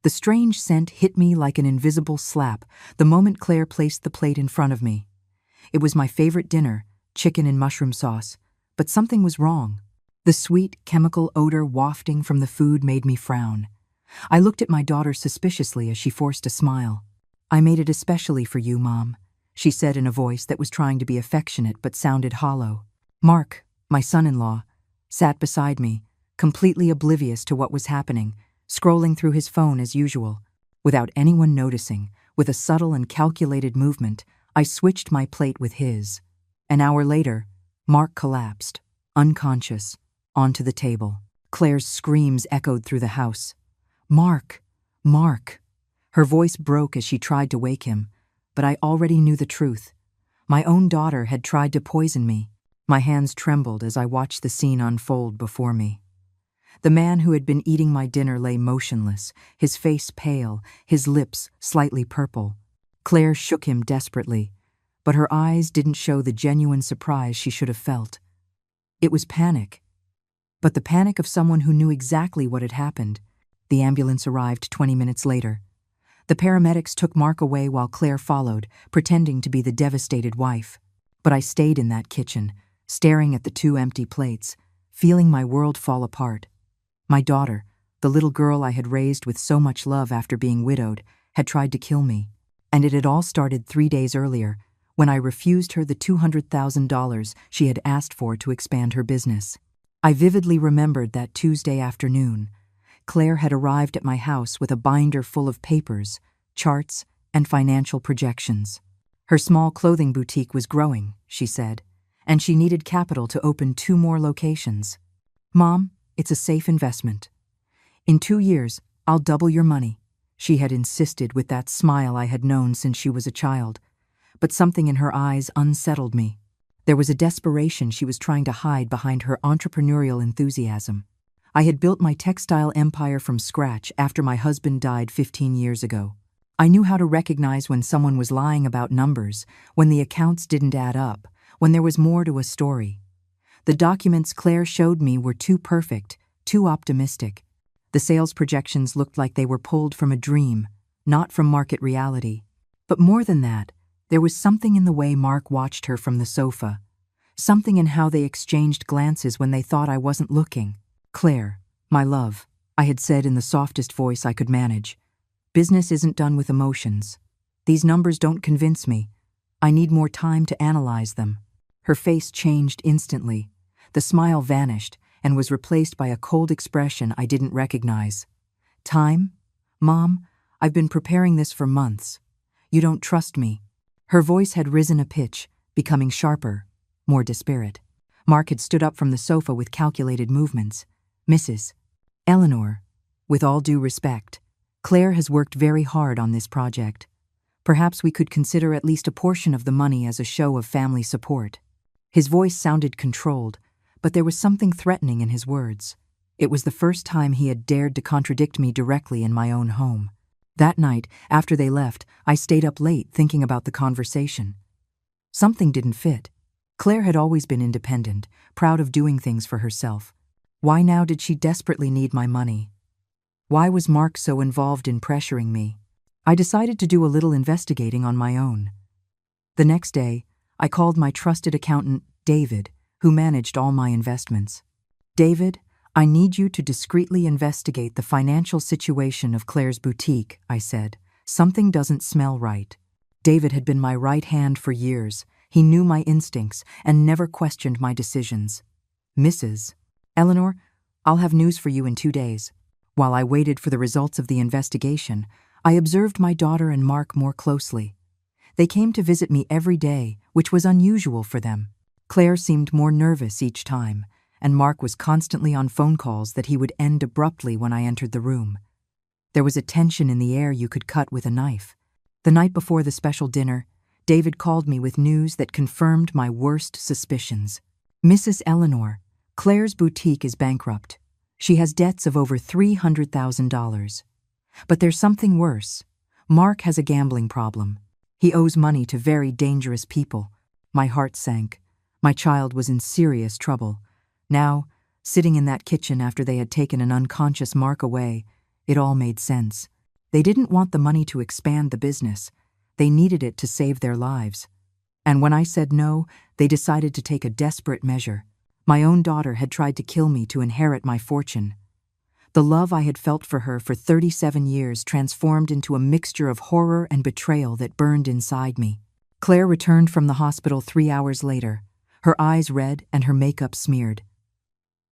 The strange scent hit me like an invisible slap the moment Claire placed the plate in front of me. It was my favorite dinner, chicken and mushroom sauce, but something was wrong. The sweet, chemical odor wafting from the food made me frown. I looked at my daughter suspiciously as she forced a smile. "I made it especially for you, Mom," she said in a voice that was trying to be affectionate but sounded hollow. Mark, my son-in-law, sat beside me, completely oblivious to what was happening, scrolling through his phone as usual. Without anyone noticing, with a subtle and calculated movement, I switched my plate with his. An hour later, Mark collapsed, unconscious, onto the table. Claire's screams echoed through the house. "Mark! Mark!" Her voice broke as she tried to wake him, but I already knew the truth. My own daughter had tried to poison me. My hands trembled as I watched the scene unfold before me. The man who had been eating my dinner lay motionless, his face pale, his lips slightly purple. Claire shook him desperately, but her eyes didn't show the genuine surprise she should have felt. It was panic, but the panic of someone who knew exactly what had happened. The ambulance arrived 20 minutes later. The paramedics took Mark away while Claire followed, pretending to be the devastated wife. But I stayed in that kitchen, staring at the 2 empty plates, feeling my world fall apart. My daughter, the little girl I had raised with so much love after being widowed, had tried to kill me. And it had all started 3 days earlier, when I refused her the $200,000 she had asked for to expand her business. I vividly remembered that Tuesday afternoon. Claire had arrived at my house with a binder full of papers, charts, and financial projections. Her small clothing boutique was growing, she said, and she needed capital to open 2 more locations. "Mom, it's a safe investment. In 2 years, I'll double your money," she had insisted with that smile I had known since she was a child. But something in her eyes unsettled me. There was a desperation she was trying to hide behind her entrepreneurial enthusiasm. I had built my textile empire from scratch after my husband died 15 years ago. I knew how to recognize when someone was lying about numbers, when the accounts didn't add up, when there was more to a story. The documents Claire showed me were too perfect, too optimistic. The sales projections looked like they were pulled from a dream, not from market reality. But more than that, there was something in the way Mark watched her from the sofa, something in how they exchanged glances when they thought I wasn't looking. "Claire, my love," I had said in the softest voice I could manage. "Business isn't done with emotions. These numbers don't convince me. I need more time to analyze them." Her face changed instantly. The smile vanished and was replaced by a cold expression I didn't recognize. "Time? Mom, I've been preparing this for months. You don't trust me." Her voice had risen a pitch, becoming sharper, more disparate. Mark had stood up from the sofa with calculated movements. "Mrs. Eleanor, with all due respect, Claire has worked very hard on this project. Perhaps we could consider at least a portion of the money as a show of family support." His voice sounded controlled, but there was something threatening in his words. It was the first time he had dared to contradict me directly in my own home. That night, after they left, I stayed up late thinking about the conversation. Something didn't fit. Claire had always been independent, proud of doing things for herself. Why now did she desperately need my money? Why was Mark so involved in pressuring me? I decided to do a little investigating on my own. The next day, I called my trusted accountant, David, who managed all my investments. "David, I need you to discreetly investigate the financial situation of Claire's boutique," I said. "Something doesn't smell right." David had been my right hand for years. He knew my instincts and never questioned my decisions. "Mrs. Eleanor, I'll have news for you in 2 days." While I waited for the results of the investigation, I observed my daughter and Mark more closely. They came to visit me every day, which was unusual for them. Claire seemed more nervous each time, and Mark was constantly on phone calls that he would end abruptly when I entered the room. There was a tension in the air you could cut with a knife. The night before the special dinner, David called me with news that confirmed my worst suspicions. "Mrs. Eleanor, Claire's boutique is bankrupt. She has debts of over $300,000. But there's something worse. Mark has a gambling problem. He owes money to very dangerous people." My heart sank. My child was in serious trouble. Now, sitting in that kitchen after they had taken an unconscious Mark away, it all made sense. They didn't want the money to expand the business. They needed it to save their lives. And when I said no, they decided to take a desperate measure. My own daughter had tried to kill me to inherit my fortune. The love I had felt for her for 37 years transformed into a mixture of horror and betrayal that burned inside me. Claire returned from the hospital 3 hours later, her eyes red and her makeup smeared.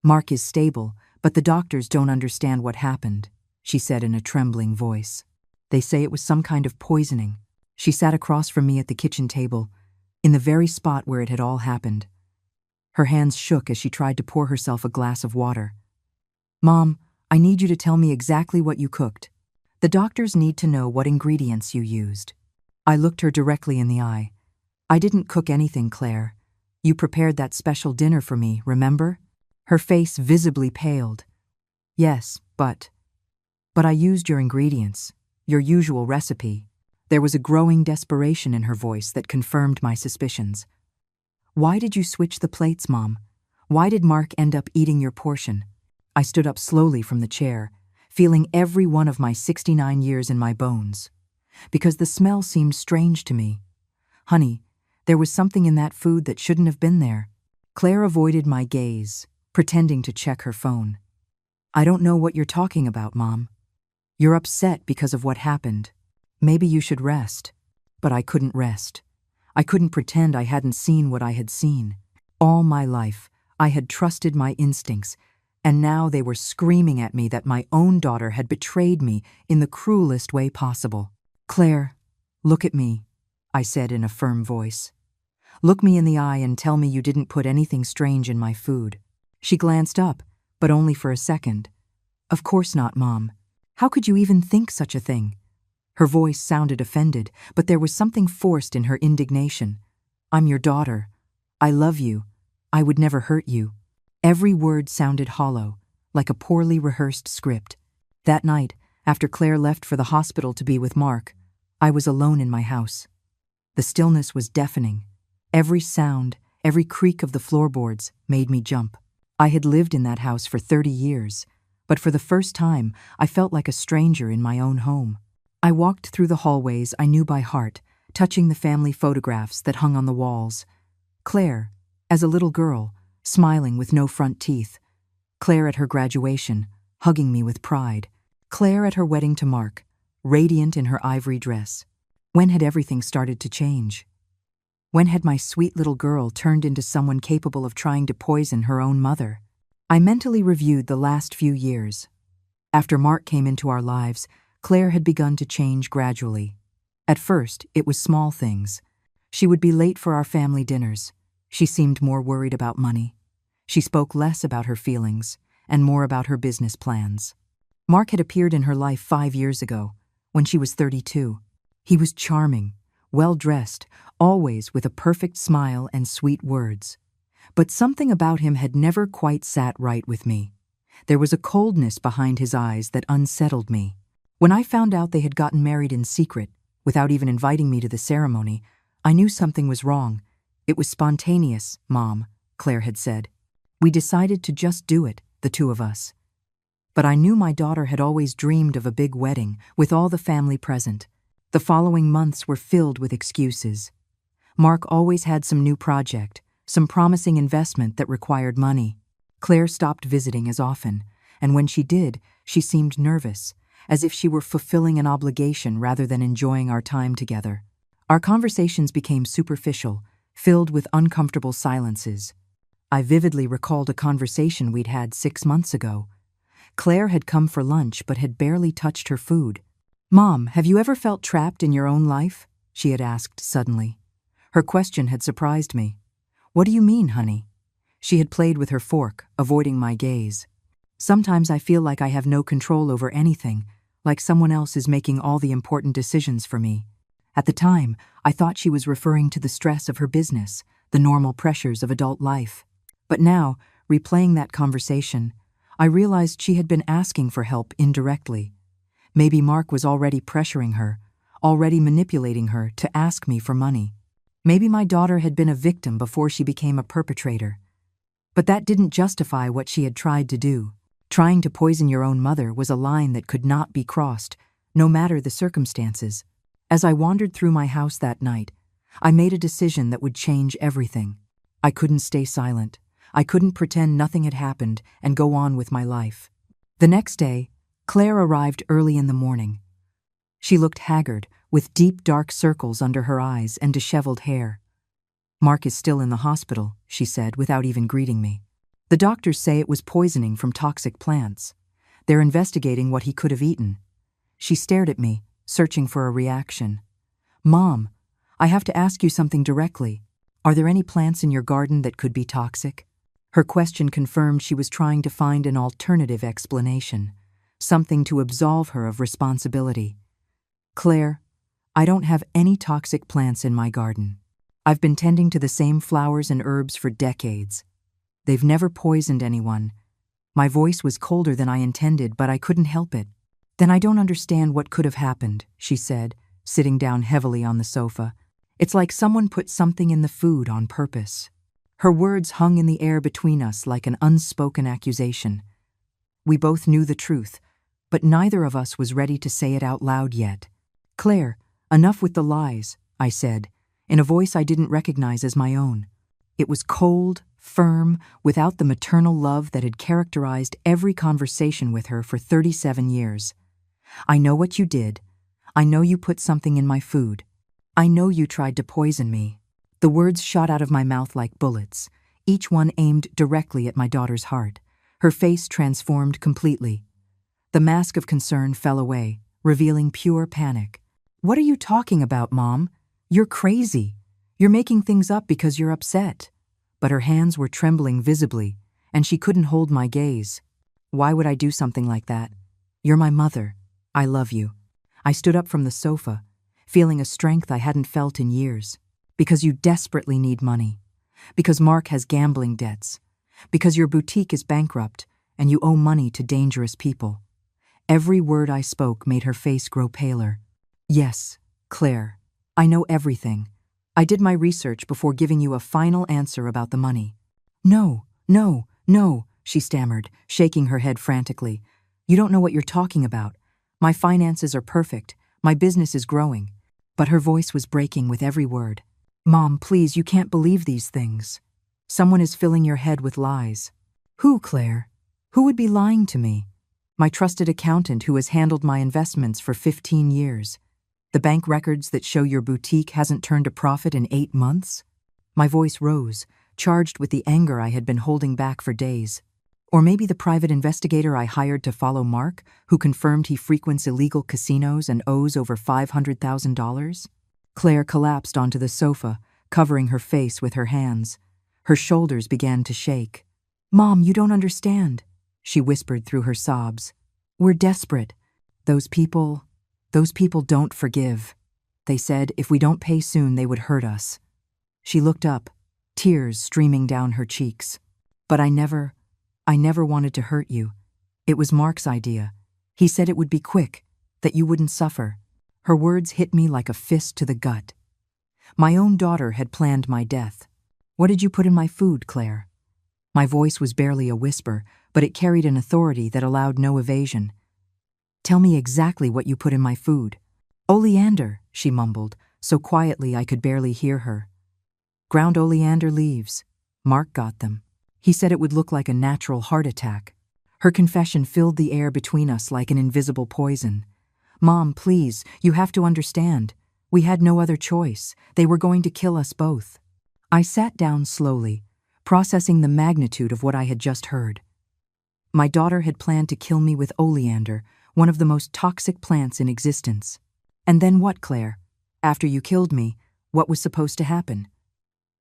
"Mark is stable, but the doctors don't understand what happened," she said in a trembling voice. "They say it was some kind of poisoning." She sat across from me at the kitchen table, in the very spot where it had all happened. Her hands shook as she tried to pour herself a glass of water. "Mom, I need you to tell me exactly what you cooked. The doctors need to know what ingredients you used." I looked her directly in the eye. "I didn't cook anything, Claire. You prepared that special dinner for me, remember?" Her face visibly paled. "Yes, but I used your ingredients, your usual recipe." There was a growing desperation in her voice that confirmed my suspicions. "Why did you switch the plates, Mom? Why did Mark end up eating your portion?" I stood up slowly from the chair, feeling every one of my 69 years in my bones. Because the smell seemed strange to me. "Honey, there was something in that food that shouldn't have been there." Claire avoided my gaze, pretending to check her phone. "I don't know what you're talking about, Mom. You're upset because of what happened. Maybe you should rest." But I couldn't rest. I couldn't pretend I hadn't seen what I had seen. All my life, I had trusted my instincts, and now they were screaming at me that my own daughter had betrayed me in the cruelest way possible. "Claire, look at me," I said in a firm voice. "Look me in the eye and tell me you didn't put anything strange in my food." She glanced up, but only for a second. "Of course not, Mom. How could you even think such a thing?" Her voice sounded offended, but there was something forced in her indignation. "I'm your daughter. I love you. I would never hurt you." Every word sounded hollow, like a poorly rehearsed script. That night, after Claire left for the hospital to be with Mark, I was alone in my house. The stillness was deafening. Every sound, every creak of the floorboards made me jump. I had lived in that house for 30 years, but for the first time, I felt like a stranger in my own home. I walked through the hallways I knew by heart, touching the family photographs that hung on the walls. Claire, as a little girl, smiling with no front teeth. Claire at her graduation, hugging me with pride. Claire at her wedding to Mark, radiant in her ivory dress. When had everything started to change? When had my sweet little girl turned into someone capable of trying to poison her own mother? I mentally reviewed the last few years. After Mark came into our lives, Claire had begun to change gradually. At first, it was small things. She would be late for our family dinners. She seemed more worried about money. She spoke less about her feelings and more about her business plans. Mark had appeared in her life 5 years ago, when she was 32. He was charming, well-dressed, always with a perfect smile and sweet words. But something about him had never quite sat right with me. There was a coldness behind his eyes that unsettled me. When I found out they had gotten married in secret, without even inviting me to the ceremony, I knew something was wrong. "It was spontaneous, Mom," Claire had said. "We decided to just do it, the two of us." But I knew my daughter had always dreamed of a big wedding, with all the family present. The following months were filled with excuses. Mark always had some new project, some promising investment that required money. Claire stopped visiting as often, and when she did, she seemed nervous, as if she were fulfilling an obligation rather than enjoying our time together. Our conversations became superficial, filled with uncomfortable silences. I vividly recalled a conversation we'd had 6 months ago. Claire had come for lunch but had barely touched her food. "Mom, have you ever felt trapped in your own life?" she had asked suddenly. Her question had surprised me. "What do you mean, honey?" She had played with her fork, avoiding my gaze. "Sometimes I feel like I have no control over anything, like someone else is making all the important decisions for me." At the time, I thought she was referring to the stress of her business, the normal pressures of adult life. But now, replaying that conversation, I realized she had been asking for help indirectly. Maybe Mark was already pressuring her, already manipulating her to ask me for money. Maybe my daughter had been a victim before she became a perpetrator. But that didn't justify what she had tried to do. Trying to poison your own mother was a line that could not be crossed, no matter the circumstances. As I wandered through my house that night, I made a decision that would change everything. I couldn't stay silent. I couldn't pretend nothing had happened and go on with my life. The next day, Claire arrived early in the morning. She looked haggard, with deep dark circles under her eyes and disheveled hair. "Mark is still in the hospital," she said without even greeting me. "The doctors say it was poisoning from toxic plants. They're investigating what he could have eaten." She stared at me, searching for a reaction. "Mom, I have to ask you something directly. Are there any plants in your garden that could be toxic?" Her question confirmed she was trying to find an alternative explanation, something to absolve her of responsibility. "Claire, I don't have any toxic plants in my garden. I've been tending to the same flowers and herbs for decades. They've never poisoned anyone." My voice was colder than I intended, but I couldn't help it. "Then I don't understand what could have happened," she said, sitting down heavily on the sofa. "It's like someone put something in the food on purpose." Her words hung in the air between us like an unspoken accusation. We both knew the truth, but neither of us was ready to say it out loud yet. "Claire, enough with the lies," I said, in a voice I didn't recognize as my own. It was cold, firm, without the maternal love that had characterized every conversation with her for 37 years. "I know what you did. I know you put something in my food. I know you tried to poison me." The words shot out of my mouth like bullets, each one aimed directly at my daughter's heart. Her face transformed completely. The mask of concern fell away, revealing pure panic. "What are you talking about, Mom? You're crazy. You're making things up because you're upset." But her hands were trembling visibly, and she couldn't hold my gaze. "Why would I do something like that? You're my mother. I love you." I stood up from the sofa, feeling a strength I hadn't felt in years. "Because you desperately need money. Because Mark has gambling debts. Because your boutique is bankrupt, and you owe money to dangerous people." Every word I spoke made her face grow paler. "Yes, Claire, I know everything. I did my research before giving you a final answer about the money." "No, no, no," she stammered, shaking her head frantically. "You don't know what you're talking about. My finances are perfect. My business is growing." But her voice was breaking with every word. "Mom, please, you can't believe these things. Someone is filling your head with lies." "Who, Claire? Who would be lying to me?" "My trusted accountant who has handled my investments for 15 years. The bank records that show your boutique hasn't turned a profit in 8 months?" My voice rose, charged with the anger I had been holding back for days. "Or maybe the private investigator I hired to follow Mark, who confirmed he frequents illegal casinos and owes over $500,000? Claire collapsed onto the sofa, covering her face with her hands. Her shoulders began to shake. "Mom, you don't understand," she whispered through her sobs. "We're desperate. Those people don't forgive. They said if we don't pay soon, they would hurt us." She looked up, tears streaming down her cheeks. "But I never wanted to hurt you. It was Mark's idea. He said it would be quick, that you wouldn't suffer." Her words hit me like a fist to the gut. My own daughter had planned my death. "What did you put in my food, Claire?" My voice was barely a whisper, but it carried an authority that allowed no evasion. "Tell me exactly what you put in my food." "Oleander," she mumbled, so quietly I could barely hear her. "Ground oleander leaves. Mark got them. He said it would look like a natural heart attack." Her confession filled the air between us like an invisible poison. "Mom, please, you have to understand. We had no other choice. They were going to kill us both." I sat down slowly, processing the magnitude of what I had just heard. My daughter had planned to kill me with oleander, one of the most toxic plants in existence. "And then what, Claire? After you killed me, what was supposed to happen?"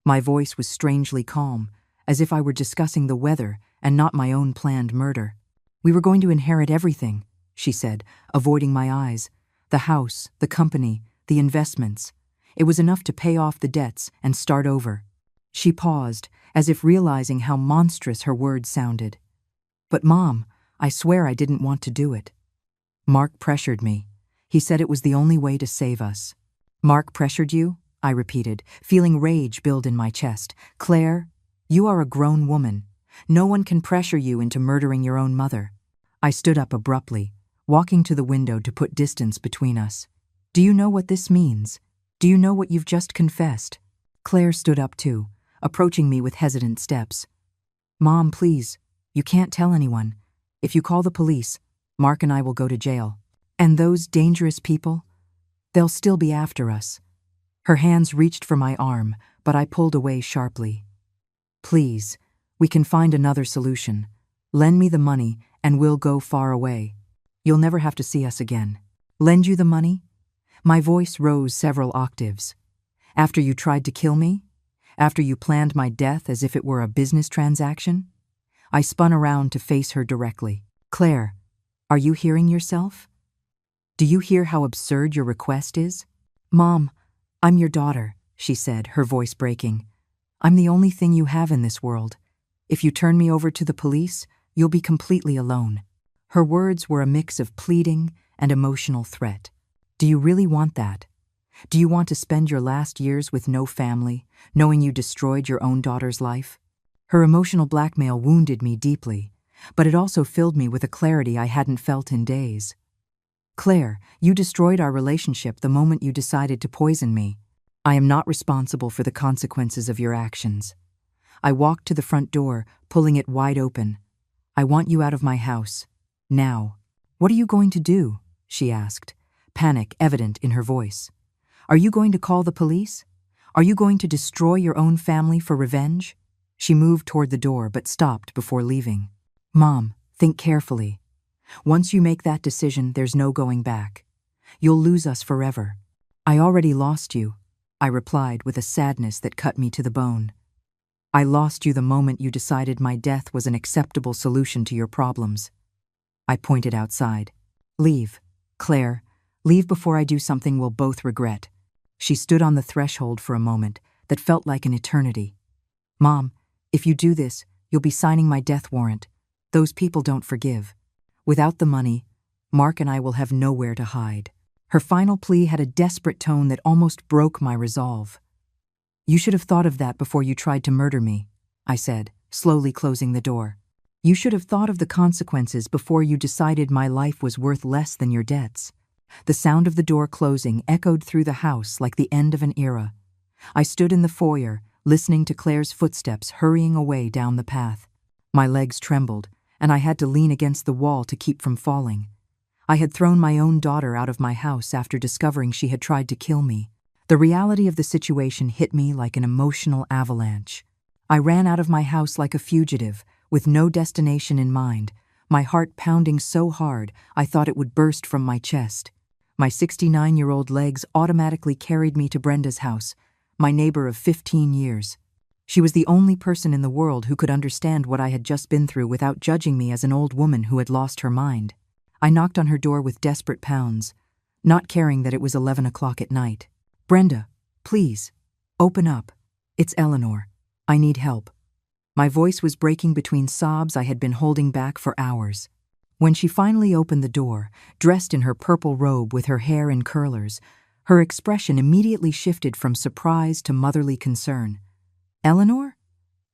My voice was strangely calm, as if I were discussing the weather and not my own planned murder. "We were going to inherit everything," she said, avoiding my eyes. "The house, the company, the investments. It was enough to pay off the debts and start over." She paused, as if realizing how monstrous her words sounded. "But Mom, I swear I didn't want to do it." "Mark pressured me. He said it was the only way to save us." "Mark pressured you?" I repeated, feeling rage build in my chest. "Claire, you are a grown woman. No one can pressure you into murdering your own mother." I stood up abruptly, walking to the window to put distance between us. Do you know what this means? Do you know what you've just confessed? Claire stood up too, approaching me with hesitant steps. Mom, please, you can't tell anyone. If you call the police, Mark and I will go to jail. And those dangerous people? They'll still be after us. Her hands reached for my arm, but I pulled away sharply. Please, we can find another solution. Lend me the money and we'll go far away. You'll never have to see us again. Lend you the money? My voice rose several octaves. After you tried to kill me? After you planned my death as if it were a business transaction? I spun around to face her directly. Claire, are you hearing yourself? Do you hear how absurd your request is? Mom, I'm your daughter, she said, her voice breaking. I'm the only thing you have in this world. If you turn me over to the police, you'll be completely alone. Her words were a mix of pleading and emotional threat. Do you really want that? Do you want to spend your last years with no family, knowing you destroyed your own daughter's life? Her emotional blackmail wounded me deeply, but it also filled me with a clarity I hadn't felt in days. Claire, you destroyed our relationship the moment you decided to poison me. I am not responsible for the consequences of your actions. I walked to the front door, pulling it wide open. I want you out of my house. Now. What are you going to do? She asked, panic evident in her voice. Are you going to call the police? Are you going to destroy your own family for revenge? She moved toward the door but stopped before leaving. Mom, think carefully. Once you make that decision, there's no going back. You'll lose us forever. I already lost you, I replied with a sadness that cut me to the bone. I lost you the moment you decided my death was an acceptable solution to your problems. I pointed outside. Leave, Claire. Leave before I do something we'll both regret. She stood on the threshold for a moment that felt like an eternity. Mom, if you do this, you'll be signing my death warrant. Those people don't forgive. Without the money, Mark and I will have nowhere to hide. Her final plea had a desperate tone that almost broke my resolve. You should have thought of that before you tried to murder me, I said, slowly closing the door. You should have thought of the consequences before you decided my life was worth less than your debts. The sound of the door closing echoed through the house like the end of an era. I stood in the foyer, listening to Claire's footsteps hurrying away down the path. My legs trembled, and I had to lean against the wall to keep from falling. I had thrown my own daughter out of my house after discovering she had tried to kill me. The reality of the situation hit me like an emotional avalanche. I ran out of my house like a fugitive, with no destination in mind, my heart pounding so hard I thought it would burst from my chest. My 69-year-old legs automatically carried me to Brenda's house, my neighbor of 15 years. She was the only person in the world who could understand what I had just been through without judging me as an old woman who had lost her mind. I knocked on her door with desperate pounds, not caring that it was 11 o'clock at night. Brenda, please, open up. It's Eleanor. I need help. My voice was breaking between sobs I had been holding back for hours. When she finally opened the door, dressed in her purple robe with her hair in curlers, her expression immediately shifted from surprise to motherly concern. Eleanor?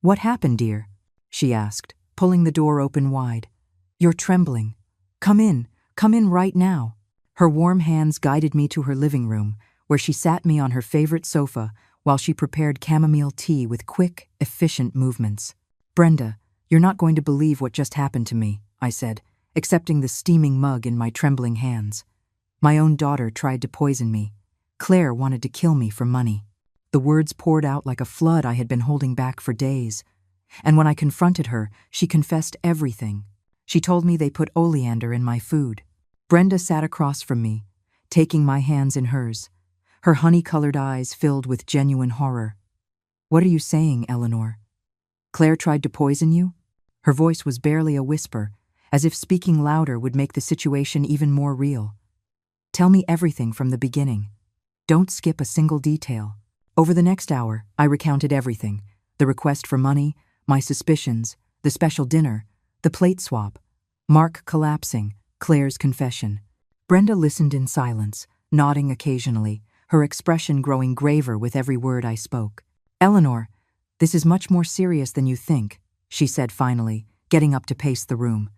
What happened, dear? She asked, pulling the door open wide. You're trembling. Come in right now. Her warm hands guided me to her living room, where she sat me on her favorite sofa while she prepared chamomile tea with quick, efficient movements. Brenda, you're not going to believe what just happened to me, I said, accepting the steaming mug in my trembling hands. My own daughter tried to poison me. Claire wanted to kill me for money. The words poured out like a flood I had been holding back for days. And when I confronted her, she confessed everything. She told me they put oleander in my food. Brenda sat across from me, taking my hands in hers, her honey-colored eyes filled with genuine horror. What are you saying, Eleanor? Claire tried to poison you? Her voice was barely a whisper, as if speaking louder would make the situation even more real. Tell me everything from the beginning. Don't skip a single detail. Over the next hour, I recounted everything. The request for money, my suspicions, the special dinner, the plate swap, Mark collapsing, Claire's confession. Brenda listened in silence, nodding occasionally, her expression growing graver with every word I spoke. Eleanor, this is much more serious than you think, she said finally, getting up to pace the room.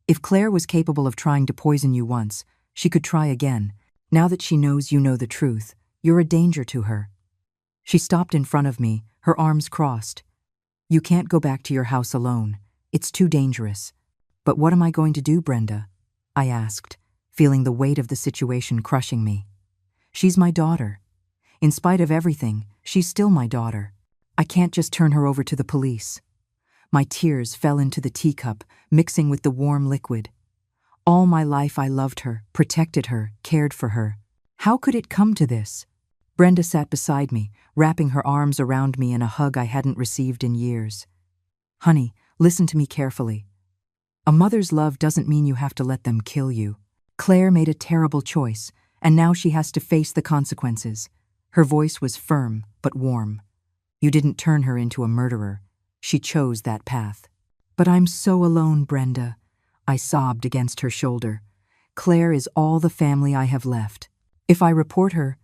If Claire was capable of trying to poison you once, she could try again. Now that she knows you know the truth, you're a danger to her. She stopped in front of me, her arms crossed. You can't go back to your house alone. It's too dangerous. But what am I going to do, Brenda? I asked, feeling the weight of the situation crushing me. She's my daughter. In spite of everything, she's still my daughter. I can't just turn her over to the police. My tears fell into the teacup, mixing with the warm liquid. All my life I loved her, protected her, cared for her. How could it come to this? Brenda sat beside me, wrapping her arms around me in a hug I hadn't received in years. Honey, listen to me carefully. A mother's love doesn't mean you have to let them kill you. Claire made a terrible choice, and now she has to face the consequences. Her voice was firm, but warm. You didn't turn her into a murderer. She chose that path. But I'm so alone, Brenda. I sobbed against her shoulder. Claire is all the family I have left. If I report her,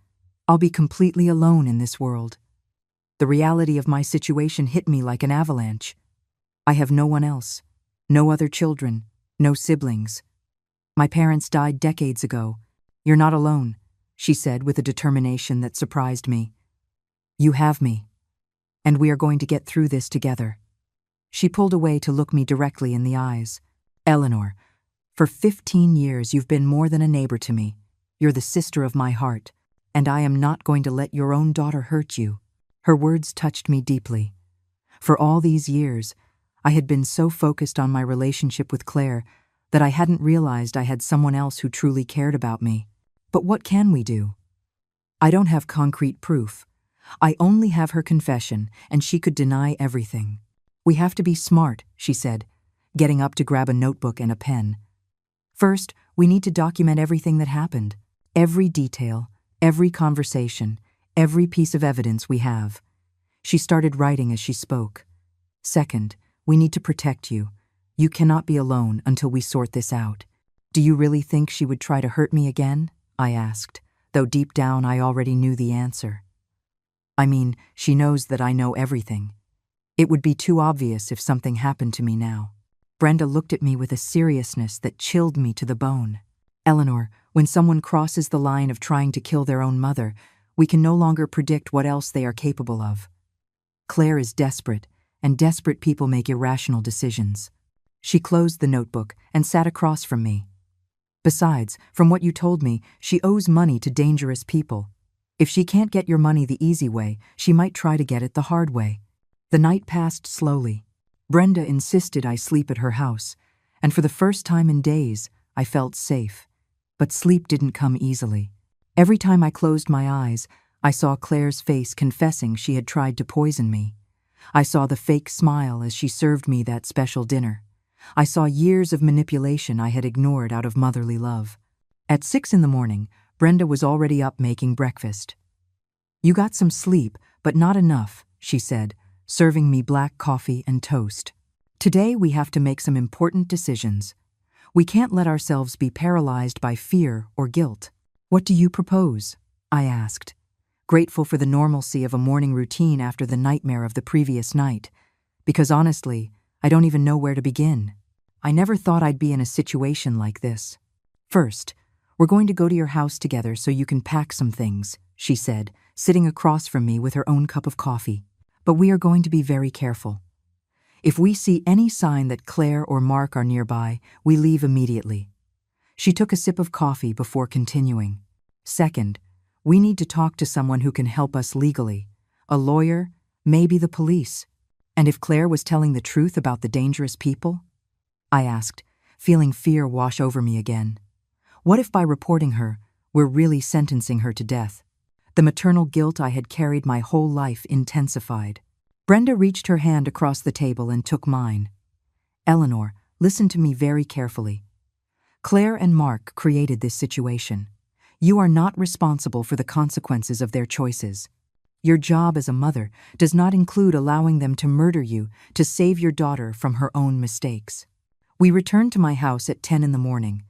I'll be completely alone in this world. The reality of my situation hit me like an avalanche. I have no one else, no other children, no siblings. My parents died decades ago. You're not alone, she said with a determination that surprised me. You have me, and we are going to get through this together. She pulled away to look me directly in the eyes. Eleanor, for 15 years you've been more than a neighbor to me. You're the sister of my heart, and I am not going to let your own daughter hurt you. Her words touched me deeply. For all these years, I had been so focused on my relationship with Claire that I hadn't realized I had someone else who truly cared about me. But what can we do? I don't have concrete proof. I only have her confession, and she could deny everything. We have to be smart, she said, getting up to grab a notebook and a pen. First, we need to document everything that happened. Every detail, every conversation, every piece of evidence we have. She started writing as she spoke. Second, we need to protect you. You cannot be alone until we sort this out. Do you really think she would try to hurt me again? I asked, though deep down I already knew the answer. I mean, she knows that I know everything. It would be too obvious if something happened to me now. Brenda looked at me with a seriousness that chilled me to the bone. Eleanor, when someone crosses the line of trying to kill their own mother, we can no longer predict what else they are capable of. Claire is desperate, and desperate people make irrational decisions. She closed the notebook and sat across from me. Besides, from what you told me, she owes money to dangerous people. If she can't get your money the easy way, she might try to get it the hard way. The night passed slowly. Brenda insisted I sleep at her house, and for the first time in days, I felt safe. But sleep didn't come easily. Every time I closed my eyes, I saw Claire's face confessing she had tried to poison me. I saw the fake smile as she served me that special dinner. I saw years of manipulation I had ignored out of motherly love. At 6 a.m, Brenda was already up making breakfast. You got some sleep, but not enough, she said, serving me black coffee and toast. Today we have to make some important decisions. We can't let ourselves be paralyzed by fear or guilt. What do you propose? I asked, grateful for the normalcy of a morning routine after the nightmare of the previous night, because honestly, I don't even know where to begin. I never thought I'd be in a situation like this. First, we're going to go to your house together so you can pack some things, she said, sitting across from me with her own cup of coffee. But we are going to be very careful. If we see any sign that Claire or Mark are nearby, we leave immediately. She took a sip of coffee before continuing. Second, we need to talk to someone who can help us legally. A lawyer, maybe the police. And if Claire was telling the truth about the dangerous people? I asked, feeling fear wash over me again. What if by reporting her, we're really sentencing her to death? The maternal guilt I had carried my whole life intensified. Brenda reached her hand across the table and took mine. Eleanor, listen to me very carefully. Claire and Mark created this situation. You are not responsible for the consequences of their choices. Your job as a mother does not include allowing them to murder you to save your daughter from her own mistakes. We returned to my house at 10 a.m,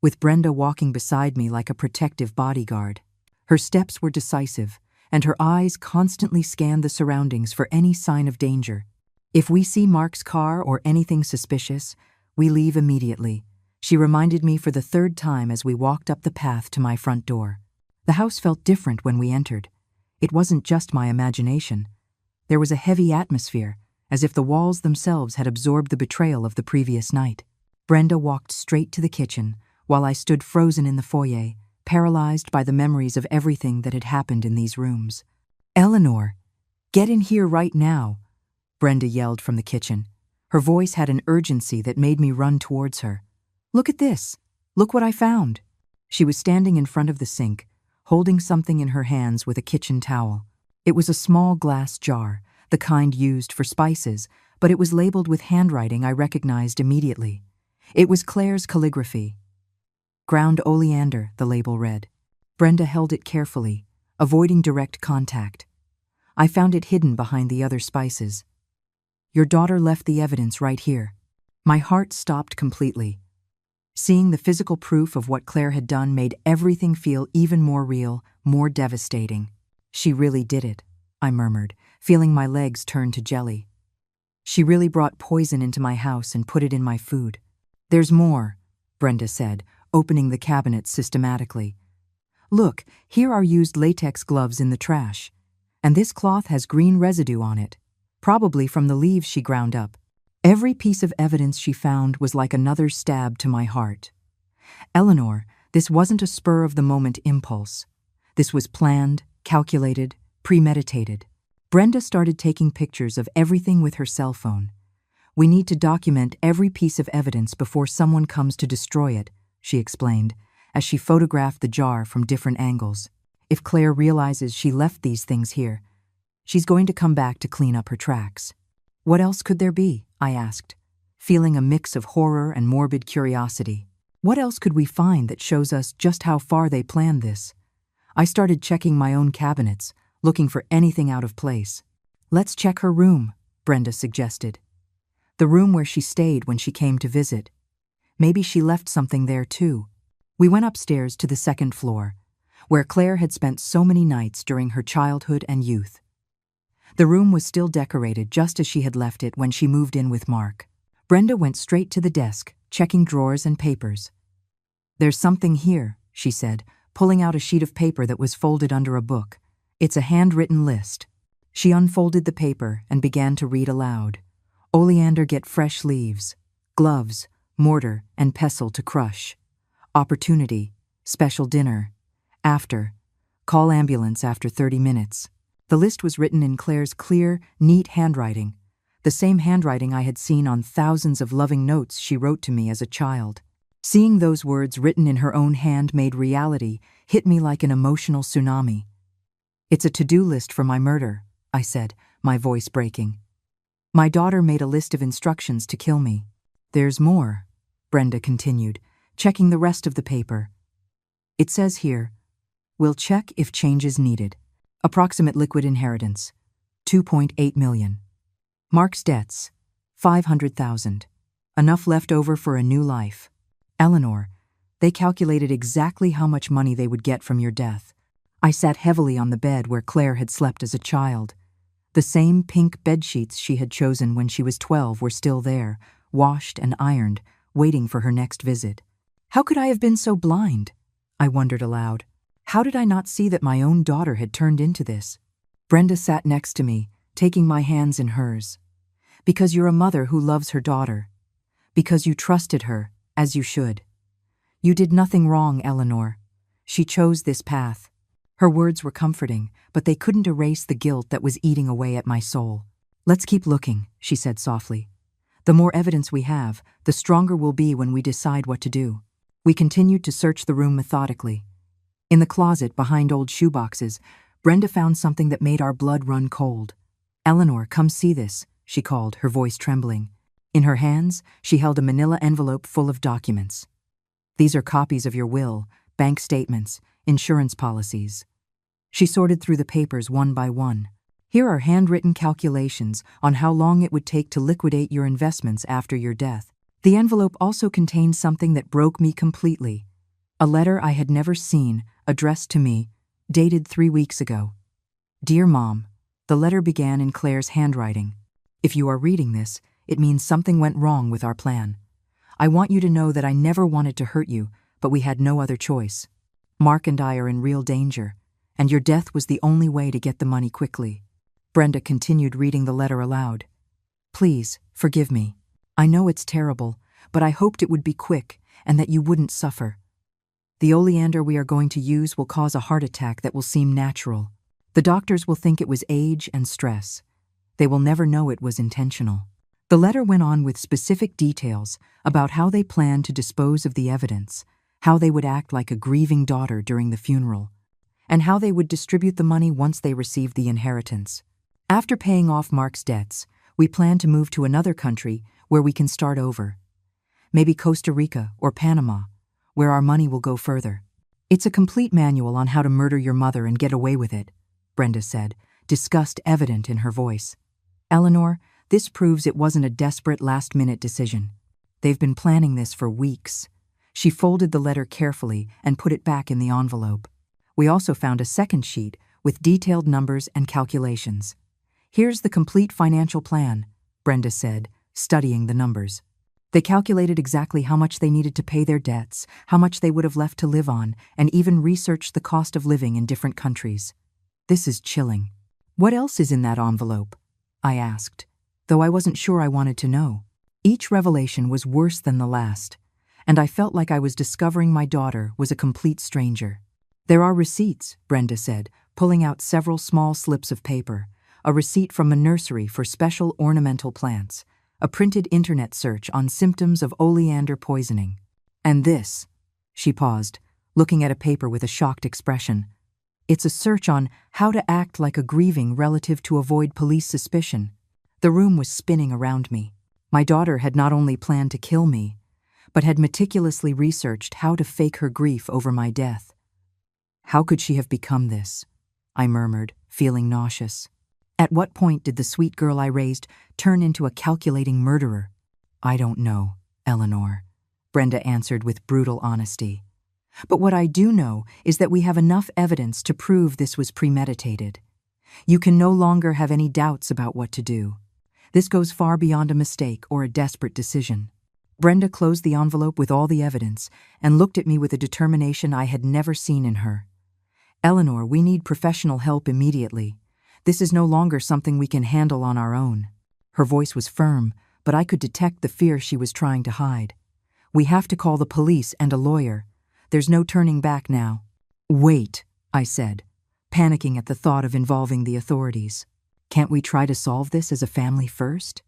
with Brenda walking beside me like a protective bodyguard. Her steps were decisive, and her eyes constantly scanned the surroundings for any sign of danger. If we see Mark's car or anything suspicious, we leave immediately. She reminded me for the third time as we walked up the path to my front door. The house felt different when we entered. It wasn't just my imagination. There was a heavy atmosphere, as if the walls themselves had absorbed the betrayal of the previous night. Brenda walked straight to the kitchen, while I stood frozen in the foyer, paralyzed by the memories of everything that had happened in these rooms. "Eleanor, get in here right now," Brenda yelled from the kitchen. Her voice had an urgency that made me run towards her. "Look at this. Look what I found." She was standing in front of the sink, holding something in her hands with a kitchen towel. It was a small glass jar, the kind used for spices, but it was labeled with handwriting I recognized immediately. It was Claire's calligraphy. "Ground oleander," the label read. Brenda held it carefully, avoiding direct contact. I found it hidden behind the other spices. "Your daughter left the evidence right here." My heart stopped completely. Seeing the physical proof of what Claire had done made everything feel even more real, more devastating. "She really did it," I murmured, feeling my legs turn to jelly. "She really brought poison into my house and put it in my food." "There's more," Brenda said, opening the cabinet systematically. "Look, here are used latex gloves in the trash. And this cloth has green residue on it, probably from the leaves she ground up." Every piece of evidence she found was like another stab to my heart. "Eleanor, this wasn't a spur-of-the-moment impulse. This was planned, calculated, premeditated." Brenda started taking pictures of everything with her cell phone. "We need to document every piece of evidence before someone comes to destroy it," she explained, as she photographed the jar from different angles. "If Claire realizes she left these things here, she's going to come back to clean up her tracks." "What else could there be?" I asked, feeling a mix of horror and morbid curiosity. "What else could we find that shows us just how far they planned this?" I started checking my own cabinets, looking for anything out of place. "Let's check her room," Brenda suggested. "The room where she stayed when she came to visit. Maybe she left something there too." We went upstairs to the second floor, where Claire had spent so many nights during her childhood and youth. The room was still decorated just as she had left it when she moved in with Mark. Brenda went straight to the desk, checking drawers and papers. "There's something here," she said, pulling out a sheet of paper that was folded under a book. "It's a handwritten list." She unfolded the paper and began to read aloud. "Oleander get fresh leaves. Gloves, mortar, and pestle to crush. Opportunity, special dinner. After, call ambulance after 30 minutes. The list was written in Claire's clear, neat handwriting, the same handwriting I had seen on thousands of loving notes she wrote to me as a child. Seeing those words written in her own hand made reality hit me like an emotional tsunami. "It's a to-do list for my murder," I said, my voice breaking. "My daughter made a list of instructions to kill me." "There's more," Brenda continued, checking the rest of the paper. "It says here, we'll check if change is needed. Approximate liquid inheritance, 2.8 million. Mark's debts, 500,000. Enough left over for a new life. Eleanor, they calculated exactly how much money they would get from your death." I sat heavily on the bed where Claire had slept as a child. The same pink bedsheets she had chosen when she was 12 were still there, washed and ironed, waiting for her next visit. How could I have been so blind? I wondered aloud. How did I not see that my own daughter had turned into this? Brenda sat next to me, taking my hands in hers. "Because you're a mother who loves her daughter. Because you trusted her, as you should. You did nothing wrong, Eleanor. She chose this path." Her words were comforting, but they couldn't erase the guilt that was eating away at my soul. "Let's keep looking," she said softly. "The more evidence we have, the stronger we'll be when we decide what to do." We continued to search the room methodically. In the closet behind old shoeboxes, Brenda found something that made our blood run cold. "Eleanor, come see this," she called, her voice trembling. In her hands, she held a manila envelope full of documents. "These are copies of your will, bank statements, insurance policies." She sorted through the papers one by one. "Here are handwritten calculations on how long it would take to liquidate your investments after your death." The envelope also contained something that broke me completely. A letter I had never seen, addressed to me, dated 3 weeks ago. "Dear Mom," the letter began in Claire's handwriting. "If you are reading this, it means something went wrong with our plan. I want you to know that I never wanted to hurt you, but we had no other choice. Mark and I are in real danger, and your death was the only way to get the money quickly." Brenda continued reading the letter aloud. "Please, forgive me. I know it's terrible, but I hoped it would be quick and that you wouldn't suffer. The oleander we are going to use will cause a heart attack that will seem natural. The doctors will think it was age and stress. They will never know it was intentional." The letter went on with specific details about how they planned to dispose of the evidence, how they would act like a grieving daughter during the funeral, and how they would distribute the money once they received the inheritance. After paying off Mark's debts, we plan to move to another country where we can start over. Maybe Costa Rica or Panama, where our money will go further. "It's a complete manual on how to murder your mother and get away with it," Brenda said, disgust evident in her voice. "Eleanor, this proves it wasn't a desperate last-minute decision. They've been planning this for weeks." She folded the letter carefully and put it back in the envelope. We also found a second sheet with detailed numbers and calculations. "Here's the complete financial plan," Brenda said, studying the numbers. They calculated exactly how much they needed to pay their debts, how much they would have left to live on, and even researched the cost of living in different countries. "This is chilling." "What else is in that envelope?" I asked, though I wasn't sure I wanted to know. Each revelation was worse than the last, and I felt like I was discovering my daughter was a complete stranger. "There are receipts," Brenda said, pulling out several small slips of paper. A receipt from a nursery for special ornamental plants, a printed internet search on symptoms of oleander poisoning. "And this," she paused, looking at a paper with a shocked expression. "It's a search on how to act like a grieving relative to avoid police suspicion." The room was spinning around me. My daughter had not only planned to kill me, but had meticulously researched how to fake her grief over my death. "How could she have become this?" I murmured, feeling nauseous. "At what point did the sweet girl I raised turn into a calculating murderer?" "I don't know, Eleanor," Brenda answered with brutal honesty. "But what I do know is that we have enough evidence to prove this was premeditated. You can no longer have any doubts about what to do. This goes far beyond a mistake or a desperate decision." Brenda closed the envelope with all the evidence and looked at me with a determination I had never seen in her. "Eleanor, we need professional help immediately. This is no longer something we can handle on our own." Her voice was firm, but I could detect the fear she was trying to hide. "We have to call the police and a lawyer. There's no turning back now." "Wait," I said, panicking at the thought of involving the authorities. "Can't we try to solve this as a family first?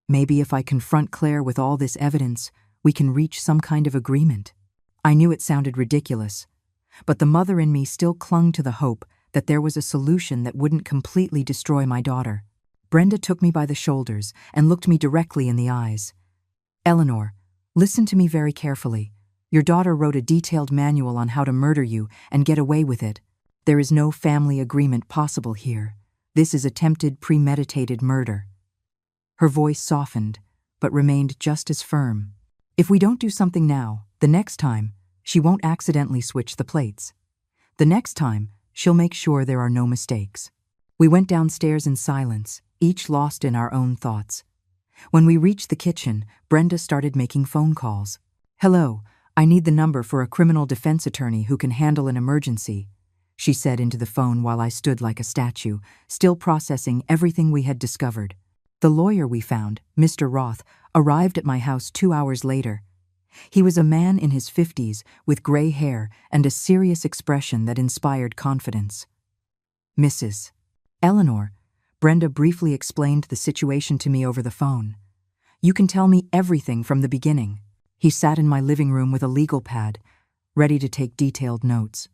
Maybe if I confront Claire with all this evidence, we can reach some kind of agreement." I knew it sounded ridiculous, but the mother in me still clung to the hope that there was a solution that wouldn't completely destroy my daughter. Brenda took me by the shoulders and looked me directly in the eyes. "Eleanor, listen to me very carefully. Your daughter wrote a detailed manual on how to murder you and get away with it. There is no family agreement possible here. This is attempted premeditated murder." Her voice softened, but remained just as firm. "If we don't do something now, the next time, she won't accidentally switch the plates. The next time, she'll make sure there are no mistakes." We went downstairs in silence, each lost in our own thoughts. When we reached the kitchen, Brenda started making phone calls. "Hello, I need the number for a criminal defense attorney who can handle an emergency," she said into the phone while I stood like a statue, still processing everything we had discovered. The lawyer we found, Mr. Roth, arrived at my house 2 hours later. He was a man in his 50s with gray hair and a serious expression that inspired confidence. "Mrs. Eleanor," Brenda briefly explained the situation to me over the phone. "You can tell me everything from the beginning." He sat in my living room with a legal pad, ready to take detailed notes.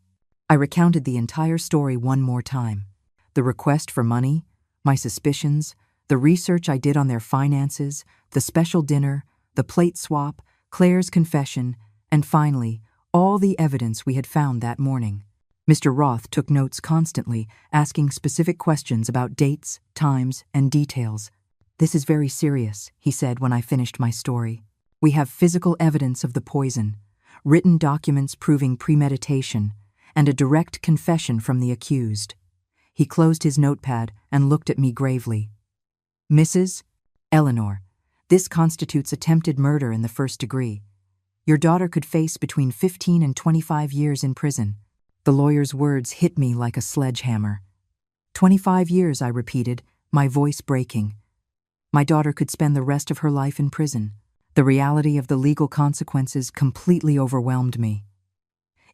I recounted the entire story one more time. The request for money, my suspicions, the research I did on their finances, the special dinner, the plate swap, Claire's confession, and finally, all the evidence we had found that morning. Mr. Roth took notes constantly, asking specific questions about dates, times, and details. "This is very serious," he said when I finished my story. "We have physical evidence of the poison, written documents proving premeditation, and a direct confession from the accused." He closed his notepad and looked at me gravely. "Mrs. Eleanor, This constitutes attempted murder in the first degree. Your daughter could face between 15 and 25 years in prison. The lawyer's words hit me like a sledgehammer. 25 years, I repeated, my voice breaking. My daughter could spend the rest of her life in prison. The reality of the legal consequences completely overwhelmed me.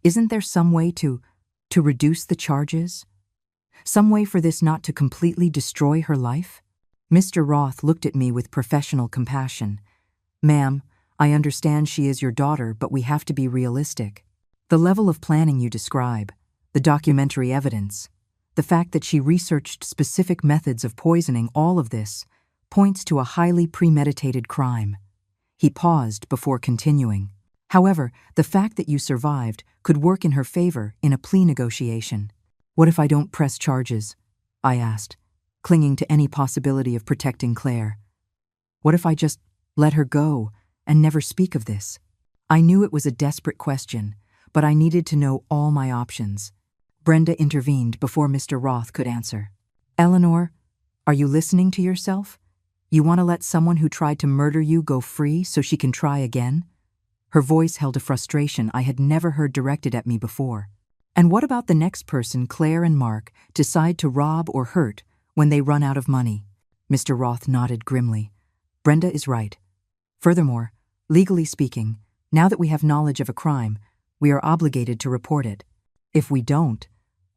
Isn't there some way to reduce the charges? Some way for this not to completely destroy her life? Mr. Roth looked at me with professional compassion. Ma'am, I understand she is your daughter, but we have to be realistic. The level of planning you describe, the documentary evidence, the fact that she researched specific methods of poisoning, all of this points to a highly premeditated crime. He paused before continuing. However, the fact that you survived could work in her favor in a plea negotiation. What if I don't press charges? I asked, clinging to any possibility of protecting Claire. What if I just let her go and never speak of this? I knew it was a desperate question, but I needed to know all my options. Brenda intervened before Mr. Roth could answer. Eleanor, are you listening to yourself? You want to let someone who tried to murder you go free so she can try again? Her voice held a frustration I had never heard directed at me before. And what about the next person Claire and Mark decide to rob or hurt when they run out of money? Mr. Roth nodded grimly. Brenda is right. Furthermore, legally speaking, now that we have knowledge of a crime, we are obligated to report it. If we don't,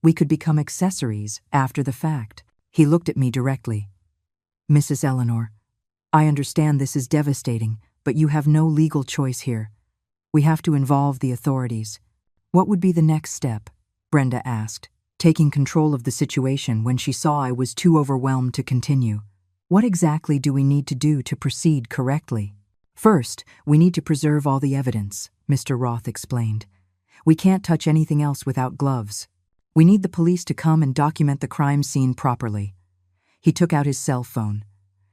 we could become accessories after the fact. He looked at me directly. Mrs. Eleanor, I understand this is devastating, but you have no legal choice here. We have to involve the authorities. What would be the next step? Brenda asked, taking control of the situation when she saw I was too overwhelmed to continue. What exactly do we need to do to proceed correctly? First, we need to preserve all the evidence, Mr. Roth explained. We can't touch anything else without gloves. We need the police to come and document the crime scene properly. He took out his cell phone.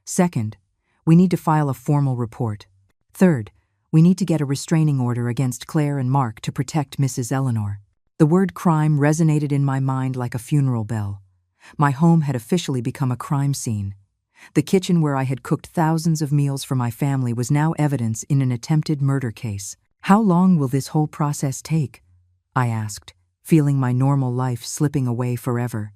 Second, we need to file a formal report. Third, we need to get a restraining order against Claire and Mark to protect Mrs. Eleanor. The word crime resonated in my mind like a funeral bell. My home had officially become a crime scene. The kitchen where I had cooked thousands of meals for my family was now evidence in an attempted murder case. How long will this whole process take? I asked, feeling my normal life slipping away forever.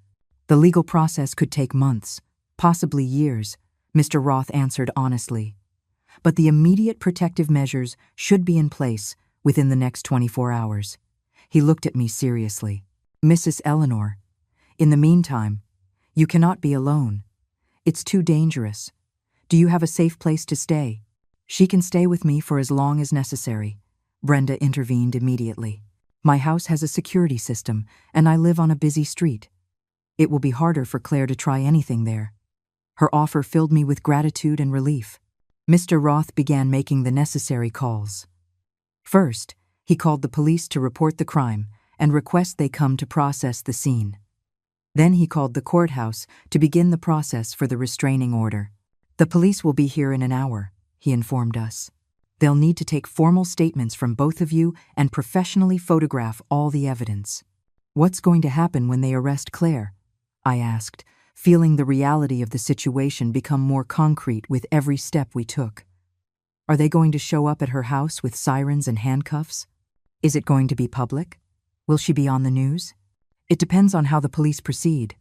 The legal process could take months, possibly years, Mr. Roth answered honestly. But the immediate protective measures should be in place within the next 24 hours. He looked at me seriously. Mrs. Eleanor, in the meantime, you cannot be alone. It's too dangerous. Do you have a safe place to stay? She can stay with me for as long as necessary. Brenda intervened immediately. My house has a security system, and I live on a busy street. It will be harder for Claire to try anything there. Her offer filled me with gratitude and relief. Mr. Roth began making the necessary calls. First, he called the police to report the crime and request they come to process the scene. Then he called the courthouse to begin the process for the restraining order. The police will be here in an hour, he informed us. They'll need to take formal statements from both of you and professionally photograph all the evidence. What's going to happen when they arrest Claire? I asked, feeling the reality of the situation become more concrete with every step we took. Are they going to show up at her house with sirens and handcuffs? Is it going to be public? Will she be on the news? It depends on how the police proceed,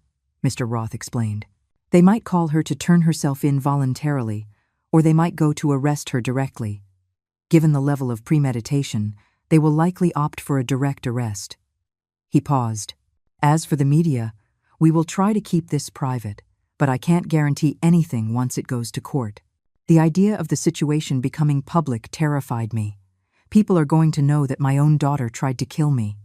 Mr. Roth explained. They might call her to turn herself in voluntarily, or they might go to arrest her directly. Given the level of premeditation, they will likely opt for a direct arrest. He paused. As for the media, we will try to keep this private, but I can't guarantee anything once it goes to court. The idea of the situation becoming public terrified me. People are going to know that my own daughter tried to kill me.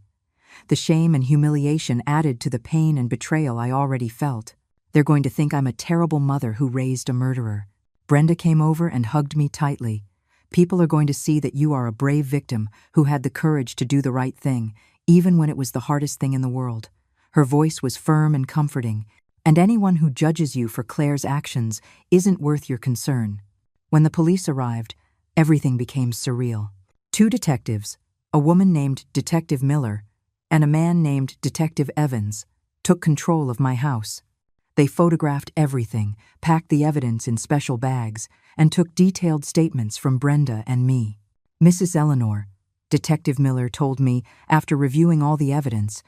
The shame and humiliation added to the pain and betrayal I already felt. They're going to think I'm a terrible mother who raised a murderer. Brenda came over and hugged me tightly. People are going to see that you are a brave victim who had the courage to do the right thing, even when it was the hardest thing in the world. Her voice was firm and comforting, and anyone who judges you for Claire's actions isn't worth your concern. When the police arrived, everything became surreal. 2 detectives, a woman named Detective Miller and a man named Detective Evans, took control of my house. They photographed everything, packed the evidence in special bags, and took detailed statements from Brenda and me. Mrs. Eleanor, Detective Miller told me after reviewing all the evidence,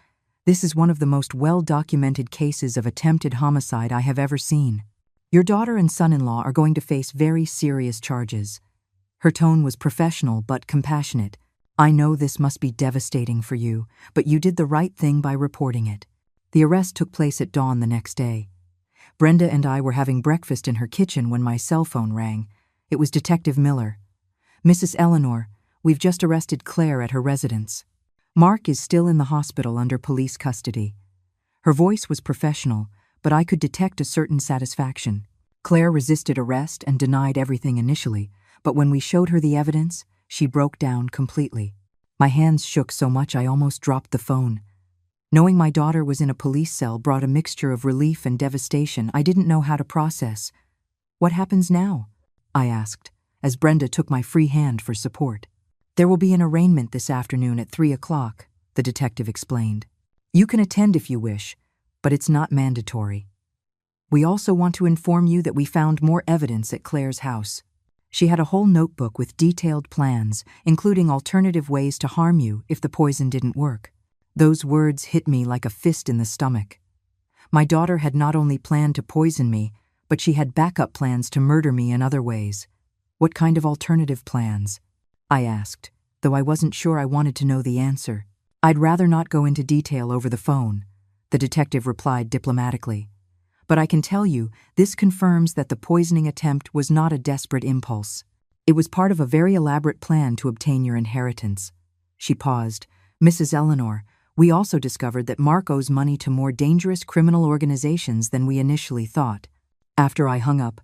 this is one of the most well-documented cases of attempted homicide I have ever seen. Your daughter and son-in-law are going to face very serious charges. Her tone was professional but compassionate. I know this must be devastating for you, but you did the right thing by reporting it. The arrest took place at dawn the next day. Brenda and I were having breakfast in her kitchen when my cell phone rang. It was Detective Miller. Mrs. Eleanor, we've just arrested Claire at her residence. Mark is still in the hospital under police custody. Her voice was professional, but I could detect a certain satisfaction. Claire resisted arrest and denied everything initially, but when we showed her the evidence, she broke down completely. My hands shook so much I almost dropped the phone. Knowing my daughter was in a police cell brought a mixture of relief and devastation I didn't know how to process. What happens now? I asked, as Brenda took my free hand for support. There will be an arraignment this afternoon at 3 o'clock, the detective explained. You can attend if you wish, but it's not mandatory. We also want to inform you that we found more evidence at Claire's house. She had a whole notebook with detailed plans, including alternative ways to harm you if the poison didn't work. Those words hit me like a fist in the stomach. My daughter had not only planned to poison me, but she had backup plans to murder me in other ways. What kind of alternative plans? I asked, though I wasn't sure I wanted to know the answer. I'd rather not go into detail over the phone, the detective replied diplomatically. But I can tell you, this confirms that the poisoning attempt was not a desperate impulse. It was part of a very elaborate plan to obtain your inheritance. She paused. Mrs. Eleanor, we also discovered that Mark owes money to more dangerous criminal organizations than we initially thought. After I hung up,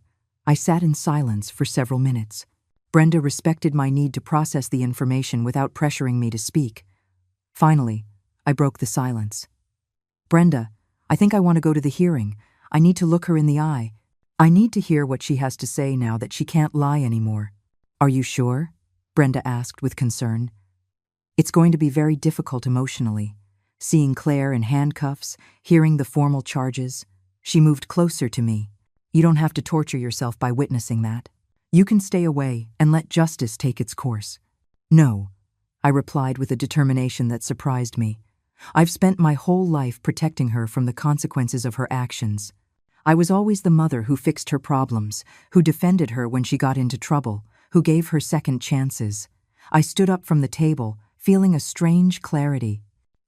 I sat in silence for several minutes. Brenda respected my need to process the information without pressuring me to speak. Finally, I broke the silence. Brenda, I think I want to go to the hearing. I need to look her in the eye. I need to hear what she has to say now that she can't lie anymore. Are you sure? Brenda asked with concern. It's going to be very difficult emotionally. Seeing Claire in handcuffs, hearing the formal charges. She moved closer to me. You don't have to torture yourself by witnessing that. You can stay away and let justice take its course. No, I replied with a determination that surprised me. I've spent my whole life protecting her from the consequences of her actions. I was always the mother who fixed her problems, who defended her when she got into trouble, who gave her second chances. I stood up from the table, feeling a strange clarity.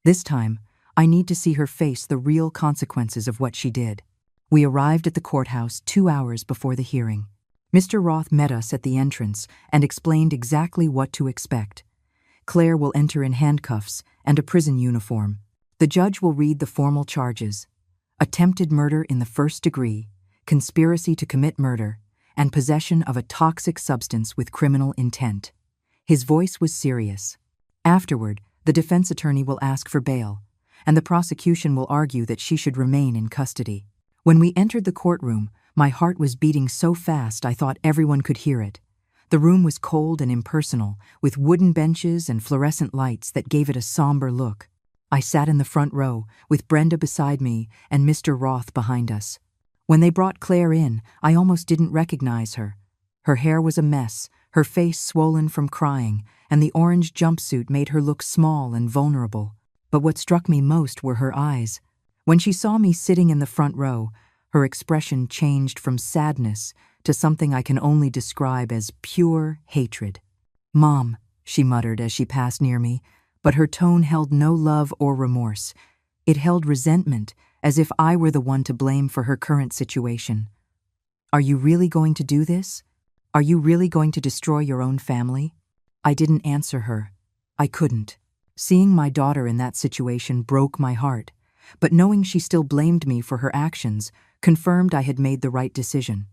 This time, I need to see her face the real consequences of what she did. We arrived at the courthouse 2 hours before the hearing. Mr. Roth met us at the entrance and explained exactly what to expect. Claire will enter in handcuffs and a prison uniform. The judge will read the formal charges: attempted murder in the first degree, conspiracy to commit murder, and possession of a toxic substance with criminal intent. His voice was serious. Afterward, the defense attorney will ask for bail, and the prosecution will argue that she should remain in custody. When we entered the courtroom, my heart was beating so fast I thought everyone could hear it. The room was cold and impersonal, with wooden benches and fluorescent lights that gave it a somber look. I sat in the front row, with Brenda beside me and Mr. Roth behind us. When they brought Claire in, I almost didn't recognize her. Her hair was a mess, her face swollen from crying, and the orange jumpsuit made her look small and vulnerable. But what struck me most were her eyes. When she saw me sitting in the front row, her expression changed from sadness to something I can only describe as pure hatred. "Mom," she muttered as she passed near me, but her tone held no love or remorse. It held resentment, as if I were the one to blame for her current situation. "Are you really going to do this? Are you really going to destroy your own family?" I didn't answer her. I couldn't. Seeing my daughter in that situation broke my heart, but knowing she still blamed me for her actions confirmed I had made the right decision.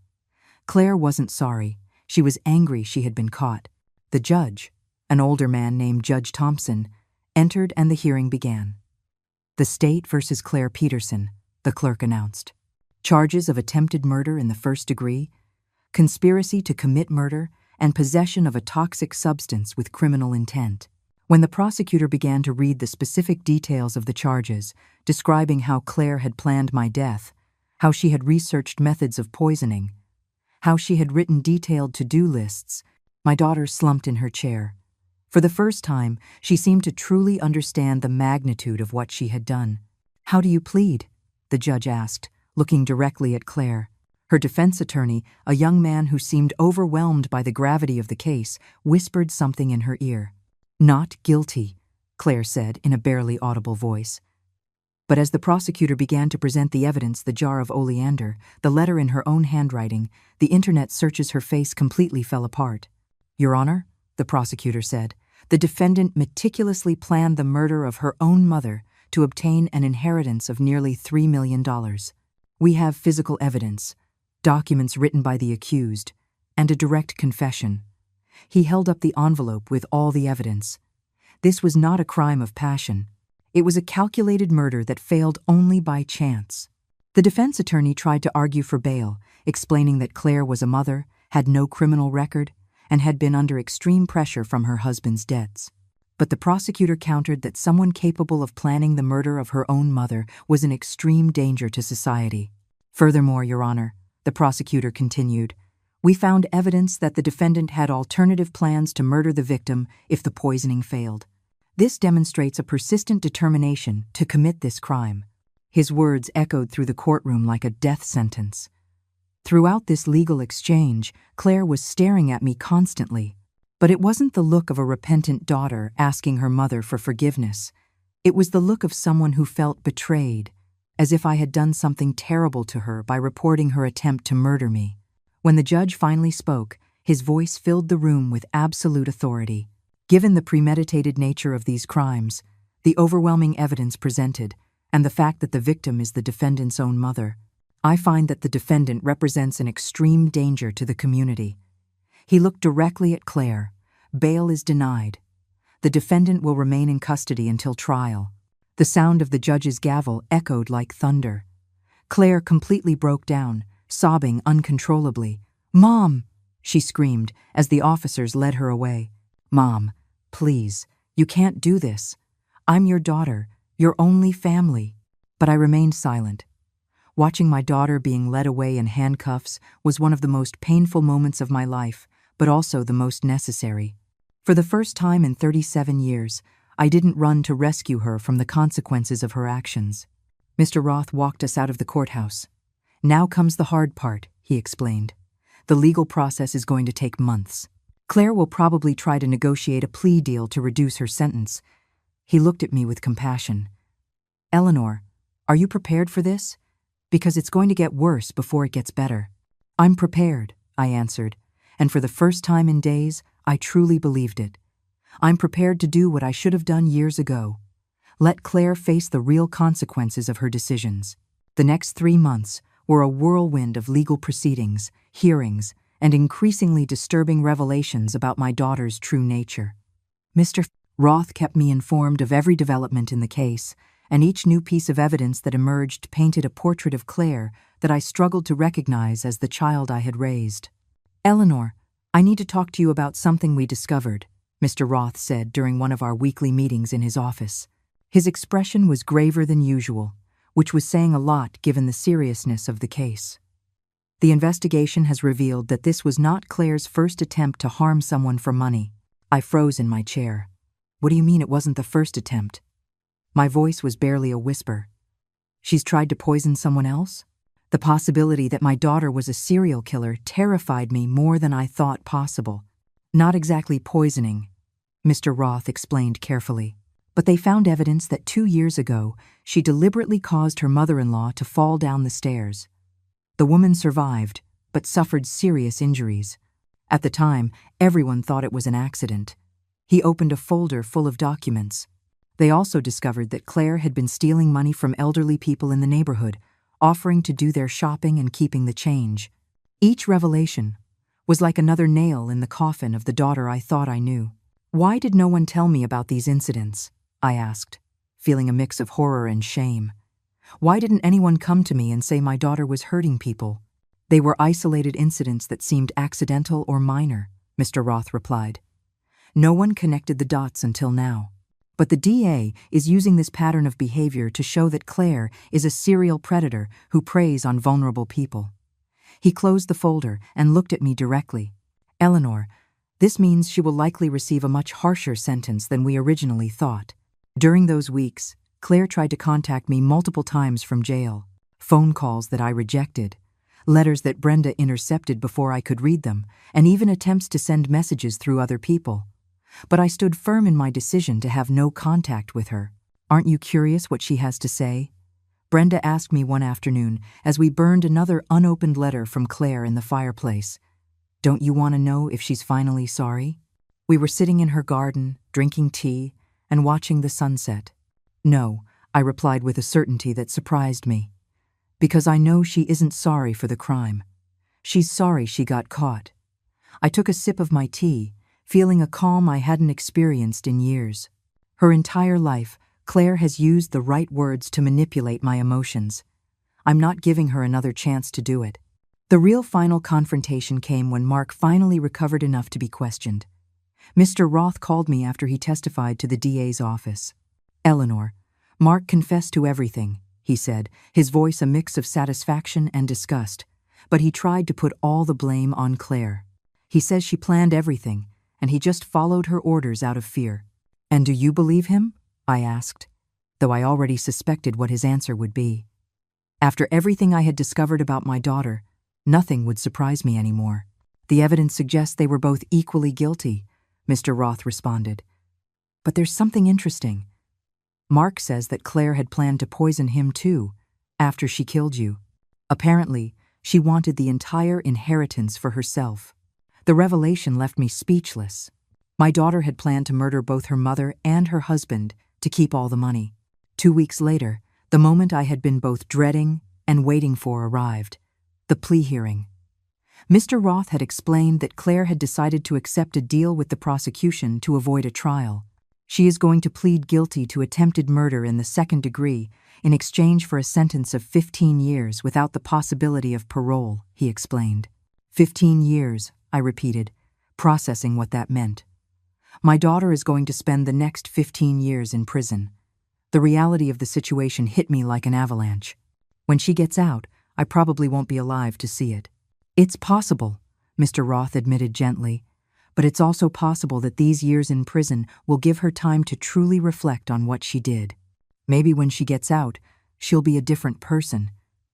Claire wasn't sorry. She was angry she had been caught. The judge, an older man named Judge Thompson, entered and the hearing began. "The State versus Claire Peterson," the clerk announced. "Charges of attempted murder in the first degree, conspiracy to commit murder, and possession of a toxic substance with criminal intent." When the prosecutor began to read the specific details of the charges, describing how Claire had planned my death, how she had researched methods of poisoning, how she had written detailed to-do lists. My daughter slumped in her chair. For the first time, she seemed to truly understand the magnitude of what she had done. "How do you plead?" the judge asked, looking directly at Claire. Her defense attorney, a young man who seemed overwhelmed by the gravity of the case, whispered something in her ear. "Not guilty," Claire said in a barely audible voice. But as the prosecutor began to present the evidence, the jar of oleander, the letter in her own handwriting, the internet searches, her face completely fell apart. "Your Honor," the prosecutor said, "the defendant meticulously planned the murder of her own mother to obtain an inheritance of nearly $3 million. We have physical evidence, documents written by the accused, and a direct confession." He held up the envelope with all the evidence. This was not a crime of passion. It was a calculated murder that failed only by chance. The defense attorney tried to argue for bail, explaining that Claire was a mother, had no criminal record, and had been under extreme pressure from her husband's debts. But the prosecutor countered that someone capable of planning the murder of her own mother was an extreme danger to society. "Furthermore, Your Honor," the prosecutor continued, "we found evidence that the defendant had alternative plans to murder the victim if the poisoning failed. This demonstrates a persistent determination to commit this crime." His words echoed through the courtroom like a death sentence. Throughout this legal exchange, Claire was staring at me constantly. But it wasn't the look of a repentant daughter asking her mother for forgiveness. It was the look of someone who felt betrayed, as if I had done something terrible to her by reporting her attempt to murder me. When the judge finally spoke, his voice filled the room with absolute authority. Given the premeditated nature of these crimes, the overwhelming evidence presented, and the fact that the victim is the defendant's own mother, I find that the defendant represents an extreme danger to the community. He looked directly at Claire. Bail is denied. The defendant will remain in custody until trial. The sound of the judge's gavel echoed like thunder. Claire completely broke down, sobbing uncontrollably. "Mom!" she screamed as the officers led her away. "Mom, please, you can't do this. I'm your daughter, your only family." But I remained silent. Watching my daughter being led away in handcuffs was one of the most painful moments of my life, but also the most necessary. For the first time in 37 years, I didn't run to rescue her from the consequences of her actions. Mr. Roth walked us out of the courthouse. "Now comes the hard part," he explained. "The legal process is going to take months. Claire will probably try to negotiate a plea deal to reduce her sentence." He looked at me with compassion. "Eleanor, are you prepared for this? Because it's going to get worse before it gets better." "I'm prepared," I answered, and for the first time in days, I truly believed it. I'm prepared to do what I should have done years ago. Let Claire face the real consequences of her decisions. The next 3 months were a whirlwind of legal proceedings, hearings, and increasingly disturbing revelations about my daughter's true nature. Mr. Roth kept me informed of every development in the case, and each new piece of evidence that emerged painted a portrait of Claire that I struggled to recognize as the child I had raised. "Eleanor, I need to talk to you about something we discovered," Mr. Roth said during one of our weekly meetings in his office. His expression was graver than usual, which was saying a lot given the seriousness of the case. "The investigation has revealed that this was not Claire's first attempt to harm someone for money." I froze in my chair. "What do you mean it wasn't the first attempt?" My voice was barely a whisper. "She's tried to poison someone else?" The possibility that my daughter was a serial killer terrified me more than I thought possible. "Not exactly poisoning," Mr. Roth explained carefully. "But they found evidence that 2 years ago, she deliberately caused her mother-in-law to fall down the stairs. The woman survived, but suffered serious injuries. At the time, everyone thought it was an accident." He opened a folder full of documents. They also discovered that Claire had been stealing money from elderly people in the neighborhood, offering to do their shopping and keeping the change. Each revelation was like another nail in the coffin of the daughter I thought I knew. "Why did no one tell me about these incidents?" I asked, feeling a mix of horror and shame. "Why didn't anyone come to me and say my daughter was hurting people?" "They were isolated incidents that seemed accidental or minor," Mr. Roth replied. "No one connected the dots until now. But the DA is using this pattern of behavior to show that Claire is a serial predator who preys on vulnerable people. He closed the folder and looked at me directly. Eleanor, this means she will likely receive a much harsher sentence than we originally thought. During those weeks, Claire tried to contact me multiple times from jail. Phone calls that I rejected, letters that Brenda intercepted before I could read them, and even attempts to send messages through other people. But I stood firm in my decision to have no contact with her. Aren't you curious what she has to say? Brenda asked me one afternoon as we burned another unopened letter from Claire in the fireplace. Don't you want to know if she's finally sorry? We were sitting in her garden, drinking tea, and watching the sunset. No, I replied with a certainty that surprised me. Because I know she isn't sorry for the crime. She's sorry she got caught. I took a sip of my tea, feeling a calm I hadn't experienced in years. Her entire life, Claire has used the right words to manipulate my emotions. I'm not giving her another chance to do it. The real final confrontation came when Mark finally recovered enough to be questioned. Mr. Roth called me after he testified to the DA's office. Eleanor, Mark confessed to everything, he said, his voice a mix of satisfaction and disgust, but he tried to put all the blame on Claire. He says she planned everything, and he just followed her orders out of fear. And do you believe him? I asked, though I already suspected what his answer would be. After everything I had discovered about my daughter, nothing would surprise me anymore. The evidence suggests they were both equally guilty, Mr. Roth responded. But there's something interesting. Mark says that Claire had planned to poison him too, after she killed you. Apparently, she wanted the entire inheritance for herself. The revelation left me speechless. My daughter had planned to murder both her mother and her husband to keep all the money. 2 weeks later, the moment I had been both dreading and waiting for arrived. The plea hearing. Mr. Roth had explained that Claire had decided to accept a deal with the prosecution to avoid a trial. She is going to plead guilty to attempted murder in the second degree in exchange for a sentence of 15 years without the possibility of parole, he explained. 15 years, I repeated, processing what that meant. My daughter is going to spend the next 15 years in prison. The reality of the situation hit me like an avalanche. When she gets out, I probably won't be alive to see it. It's possible, Mr. Roth admitted gently, but it's also possible that these years in prison will give her time to truly reflect on what she did. Maybe when she gets out, she'll be a different person.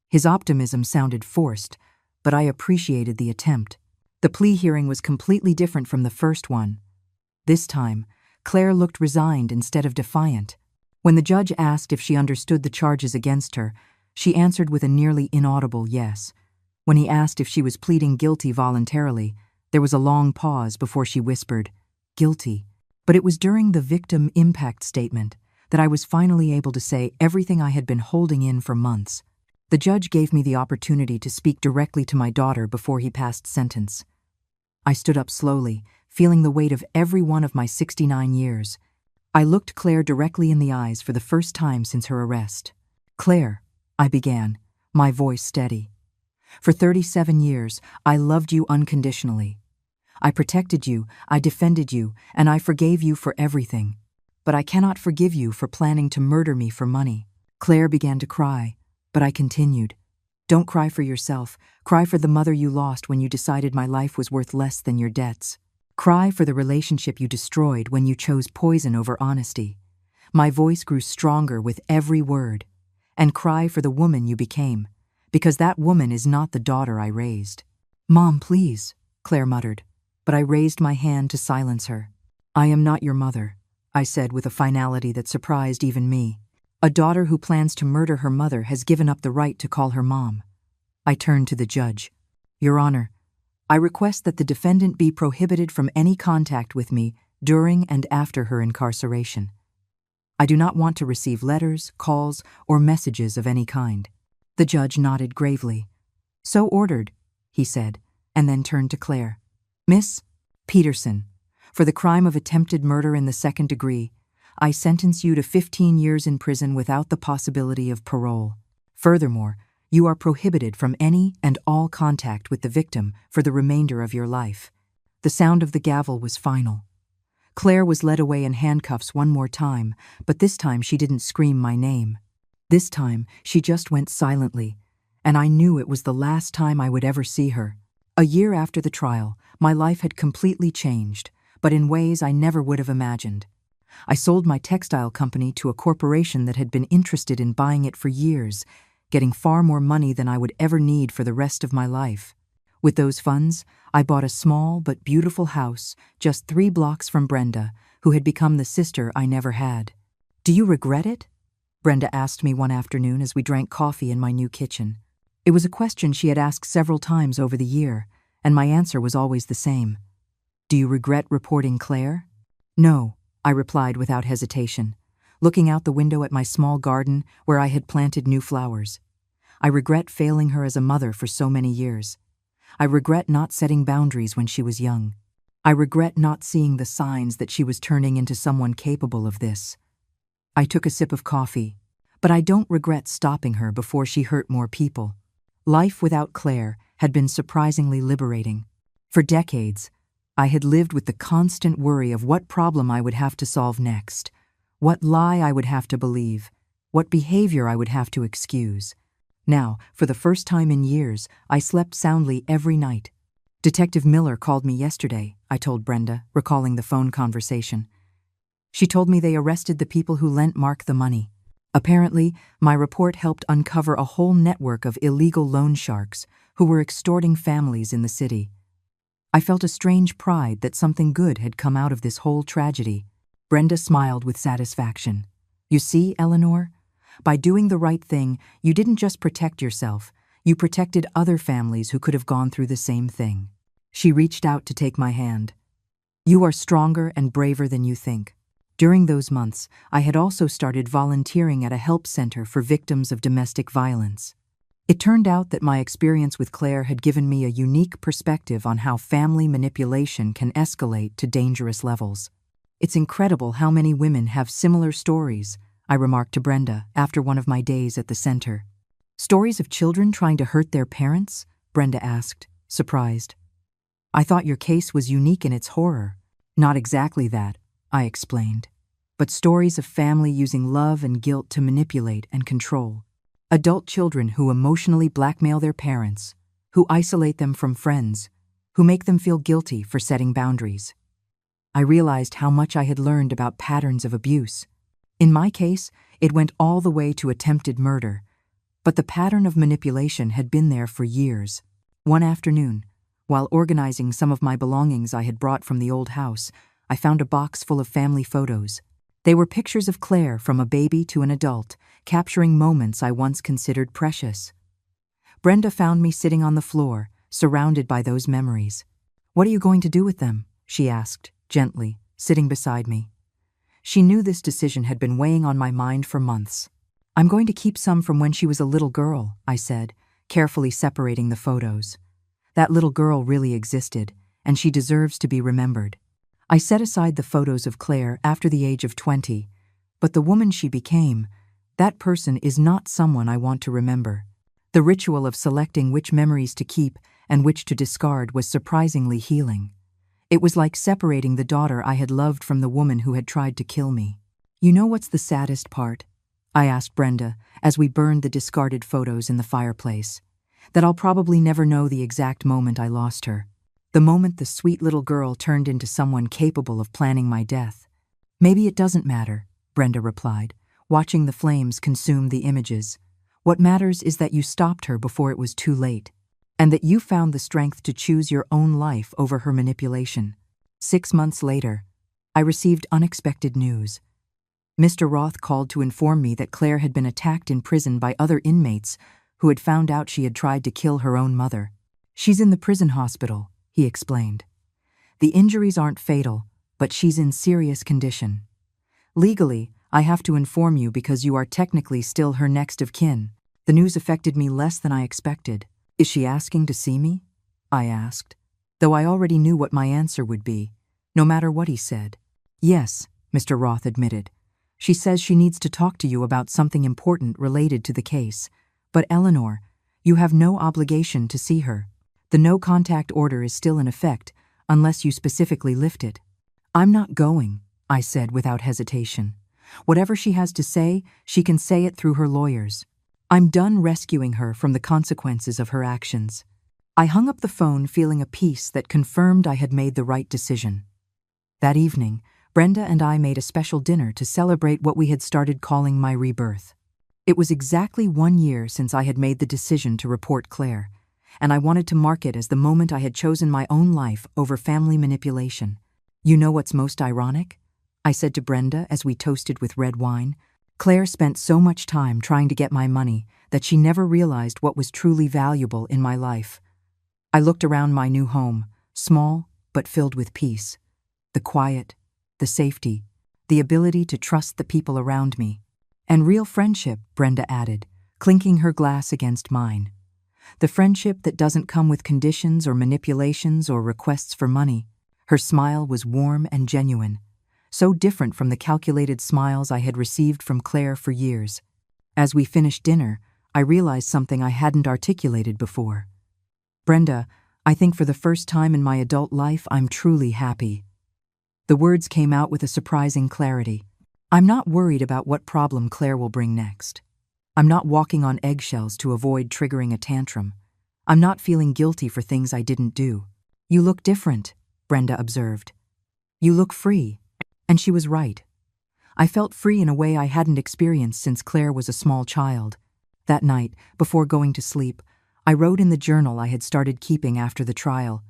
His optimism sounded forced, but I appreciated the attempt. The plea hearing was completely different from the first one. This time, Claire looked resigned instead of defiant. When the judge asked if she understood the charges against her, she answered with a nearly inaudible yes. When he asked if she was pleading guilty voluntarily, there was a long pause before she whispered, "Guilty." But it was during the victim impact statement that I was finally able to say everything I had been holding in for months. The judge gave me the opportunity to speak directly to my daughter before he passed sentence. I stood up slowly, feeling the weight of every one of my 69 years. I looked Claire directly in the eyes for the first time since her arrest. "Claire," I began, my voice steady. "For 37 years, I loved you unconditionally. I protected you, I defended you, and I forgave you for everything. But I cannot forgive you for planning to murder me for money." Claire began to cry, but I continued. "Don't cry for yourself. Cry for the mother you lost when you decided my life was worth less than your debts. Cry for the relationship you destroyed when you chose poison over honesty." My voice grew stronger with every word. "And cry for the woman you became, because that woman is not the daughter I raised." "Mom, please," Claire muttered, but I raised my hand to silence her. "I am not your mother," I said with a finality that surprised even me. "A daughter who plans to murder her mother has given up the right to call her mom." I turned to the judge. "Your Honor, I request that the defendant be prohibited from any contact with me during and after her incarceration. I do not want to receive letters, calls, or messages of any kind." The judge nodded gravely. "So ordered," he said, and then turned to Claire. "Miss Peterson, for the crime of attempted murder in the second degree, I sentence you to 15 years in prison without the possibility of parole. Furthermore, you are prohibited from any and all contact with the victim for the remainder of your life." The sound of the gavel was final. Claire was led away in handcuffs one more time, but this time she didn't scream my name. This time, she just went silently, and I knew it was the last time I would ever see her. A year after the trial, my life had completely changed, but in ways I never would have imagined. I sold my textile company to a corporation that had been interested in buying it for years, getting far more money than I would ever need for the rest of my life. With those funds, I bought a small but beautiful house just 3 blocks from Brenda, who had become the sister I never had. "Do you regret it?" Brenda asked me one afternoon as we drank coffee in my new kitchen. It was a question she had asked several times over the year, and my answer was always the same. "Do you regret reporting Claire?" "No," I replied without hesitation, looking out the window at my small garden where I had planted new flowers. "I regret failing her as a mother for so many years. I regret not setting boundaries when she was young. I regret not seeing the signs that she was turning into someone capable of this." I took a sip of coffee, but I don't regret stopping her before she hurt more people. Life without Claire had been surprisingly liberating. For decades, I had lived with the constant worry of what problem I would have to solve next, what lie I would have to believe, what behavior I would have to excuse. Now, for the first time in years, I slept soundly every night. "Detective Miller called me yesterday," I told Brenda, recalling the phone conversation. "She told me they arrested the people who lent Mark the money. Apparently, my report helped uncover a whole network of illegal loan sharks who were extorting families in the city." I felt a strange pride that something good had come out of this whole tragedy. Brenda smiled with satisfaction. "You see, Eleanor? By doing the right thing, you didn't just protect yourself, you protected other families who could have gone through the same thing." She reached out to take my hand. "You are stronger and braver than you think." During those months, I had also started volunteering at a help center for victims of domestic violence. It turned out that my experience with Claire had given me a unique perspective on how family manipulation can escalate to dangerous levels. "It's incredible how many women have similar stories," I remarked to Brenda after one of my days at the center. "Stories of children trying to hurt their parents?" Brenda asked, surprised. "I thought your case was unique in its horror." "Not exactly that," I explained, "but stories of family using love and guilt to manipulate and control. Adult children who emotionally blackmail their parents, who isolate them from friends, who make them feel guilty for setting boundaries." I realized how much I had learned about patterns of abuse. In my case, it went all the way to attempted murder, but the pattern of manipulation had been there for years. One afternoon, while organizing some of my belongings I had brought from the old house, I found a box full of family photos. They were pictures of Claire from a baby to an adult, capturing moments I once considered precious. Brenda found me sitting on the floor, surrounded by those memories. "What are you going to do with them?" she asked, gently, sitting beside me. She knew this decision had been weighing on my mind for months. "I'm going to keep some from when she was a little girl," I said, carefully separating the photos. "That little girl really existed, and she deserves to be remembered." I set aside the photos of Claire after the age of 20, but the woman she became, that person is not someone I want to remember. The ritual of selecting which memories to keep and which to discard was surprisingly healing. It was like separating the daughter I had loved from the woman who had tried to kill me. "You know what's the saddest part?" I asked Brenda as we burned the discarded photos in the fireplace. "That I'll probably never know the exact moment I lost her. The moment the sweet little girl turned into someone capable of planning my death." "Maybe it doesn't matter," Brenda replied, watching the flames consume the images. "What matters is that you stopped her before it was too late, and that you found the strength to choose your own life over her manipulation." 6 months later, I received unexpected news. Mr. Roth called to inform me that Claire had been attacked in prison by other inmates who had found out she had tried to kill her own mother. "She's in the prison hospital," he explained. "The injuries aren't fatal, but she's in serious condition. Legally, I have to inform you because you are technically still her next of kin." The news affected me less than I expected. "Is she asking to see me?" I asked, though I already knew what my answer would be, no matter what he said. "Yes," Mr. Roth admitted. "She says she needs to talk to you about something important related to the case. But Eleanor, you have no obligation to see her. The no-contact order is still in effect, unless you specifically lift it." "I'm not going," I said without hesitation. "Whatever she has to say, she can say it through her lawyers. I'm done rescuing her from the consequences of her actions." I hung up the phone feeling a peace that confirmed I had made the right decision. That evening, Brenda and I made a special dinner to celebrate what we had started calling my rebirth. It was exactly 1 year since I had made the decision to report Claire, and I wanted to mark it as the moment I had chosen my own life over family manipulation. "You know what's most ironic?" I said to Brenda as we toasted with red wine. "Claire spent so much time trying to get my money that she never realized what was truly valuable in my life." I looked around my new home, small but filled with peace. The quiet, the safety, the ability to trust the people around me. "And real friendship," Brenda added, clinking her glass against mine. "The friendship that doesn't come with conditions or manipulations or requests for money." Her smile was warm and genuine, so different from the calculated smiles I had received from Claire for years. As we finished dinner, I realized something I hadn't articulated before. "Brenda, I think for the first time in my adult life I'm truly happy." The words came out with a surprising clarity. I'm not worried about what problem Claire will bring next. I'm not walking on eggshells to avoid triggering a tantrum. I'm not feeling guilty for things I didn't do. "You look different," Brenda observed. "You look free." And she was right. I felt free in a way I hadn't experienced since Claire was a small child. That night, before going to sleep, I wrote in the journal I had started keeping after the trial.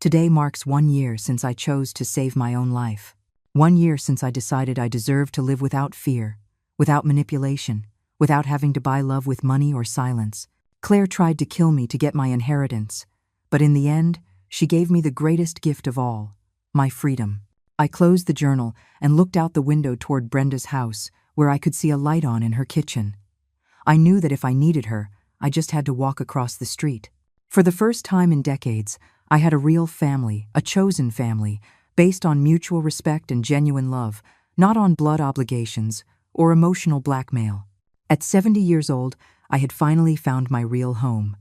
"Today marks 1 year since I chose to save my own life. 1 year since I decided I deserved to live without fear, without manipulation, without having to buy love with money or silence. Claire tried to kill me to get my inheritance, but in the end, she gave me the greatest gift of all, my freedom." I closed the journal and looked out the window toward Brenda's house, where I could see a light on in her kitchen. I knew that if I needed her, I just had to walk across the street. For the first time in decades, I had a real family, a chosen family, based on mutual respect and genuine love, not on blood obligations or emotional blackmail. At 70 years old, I had finally found my real home.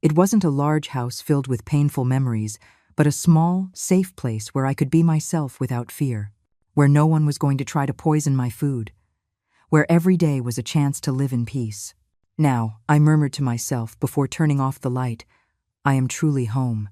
It wasn't a large house filled with painful memories, but a small, safe place where I could be myself without fear, where no one was going to try to poison my food, where every day was a chance to live in peace. "Now," I murmured to myself before turning off the light, "I am truly home."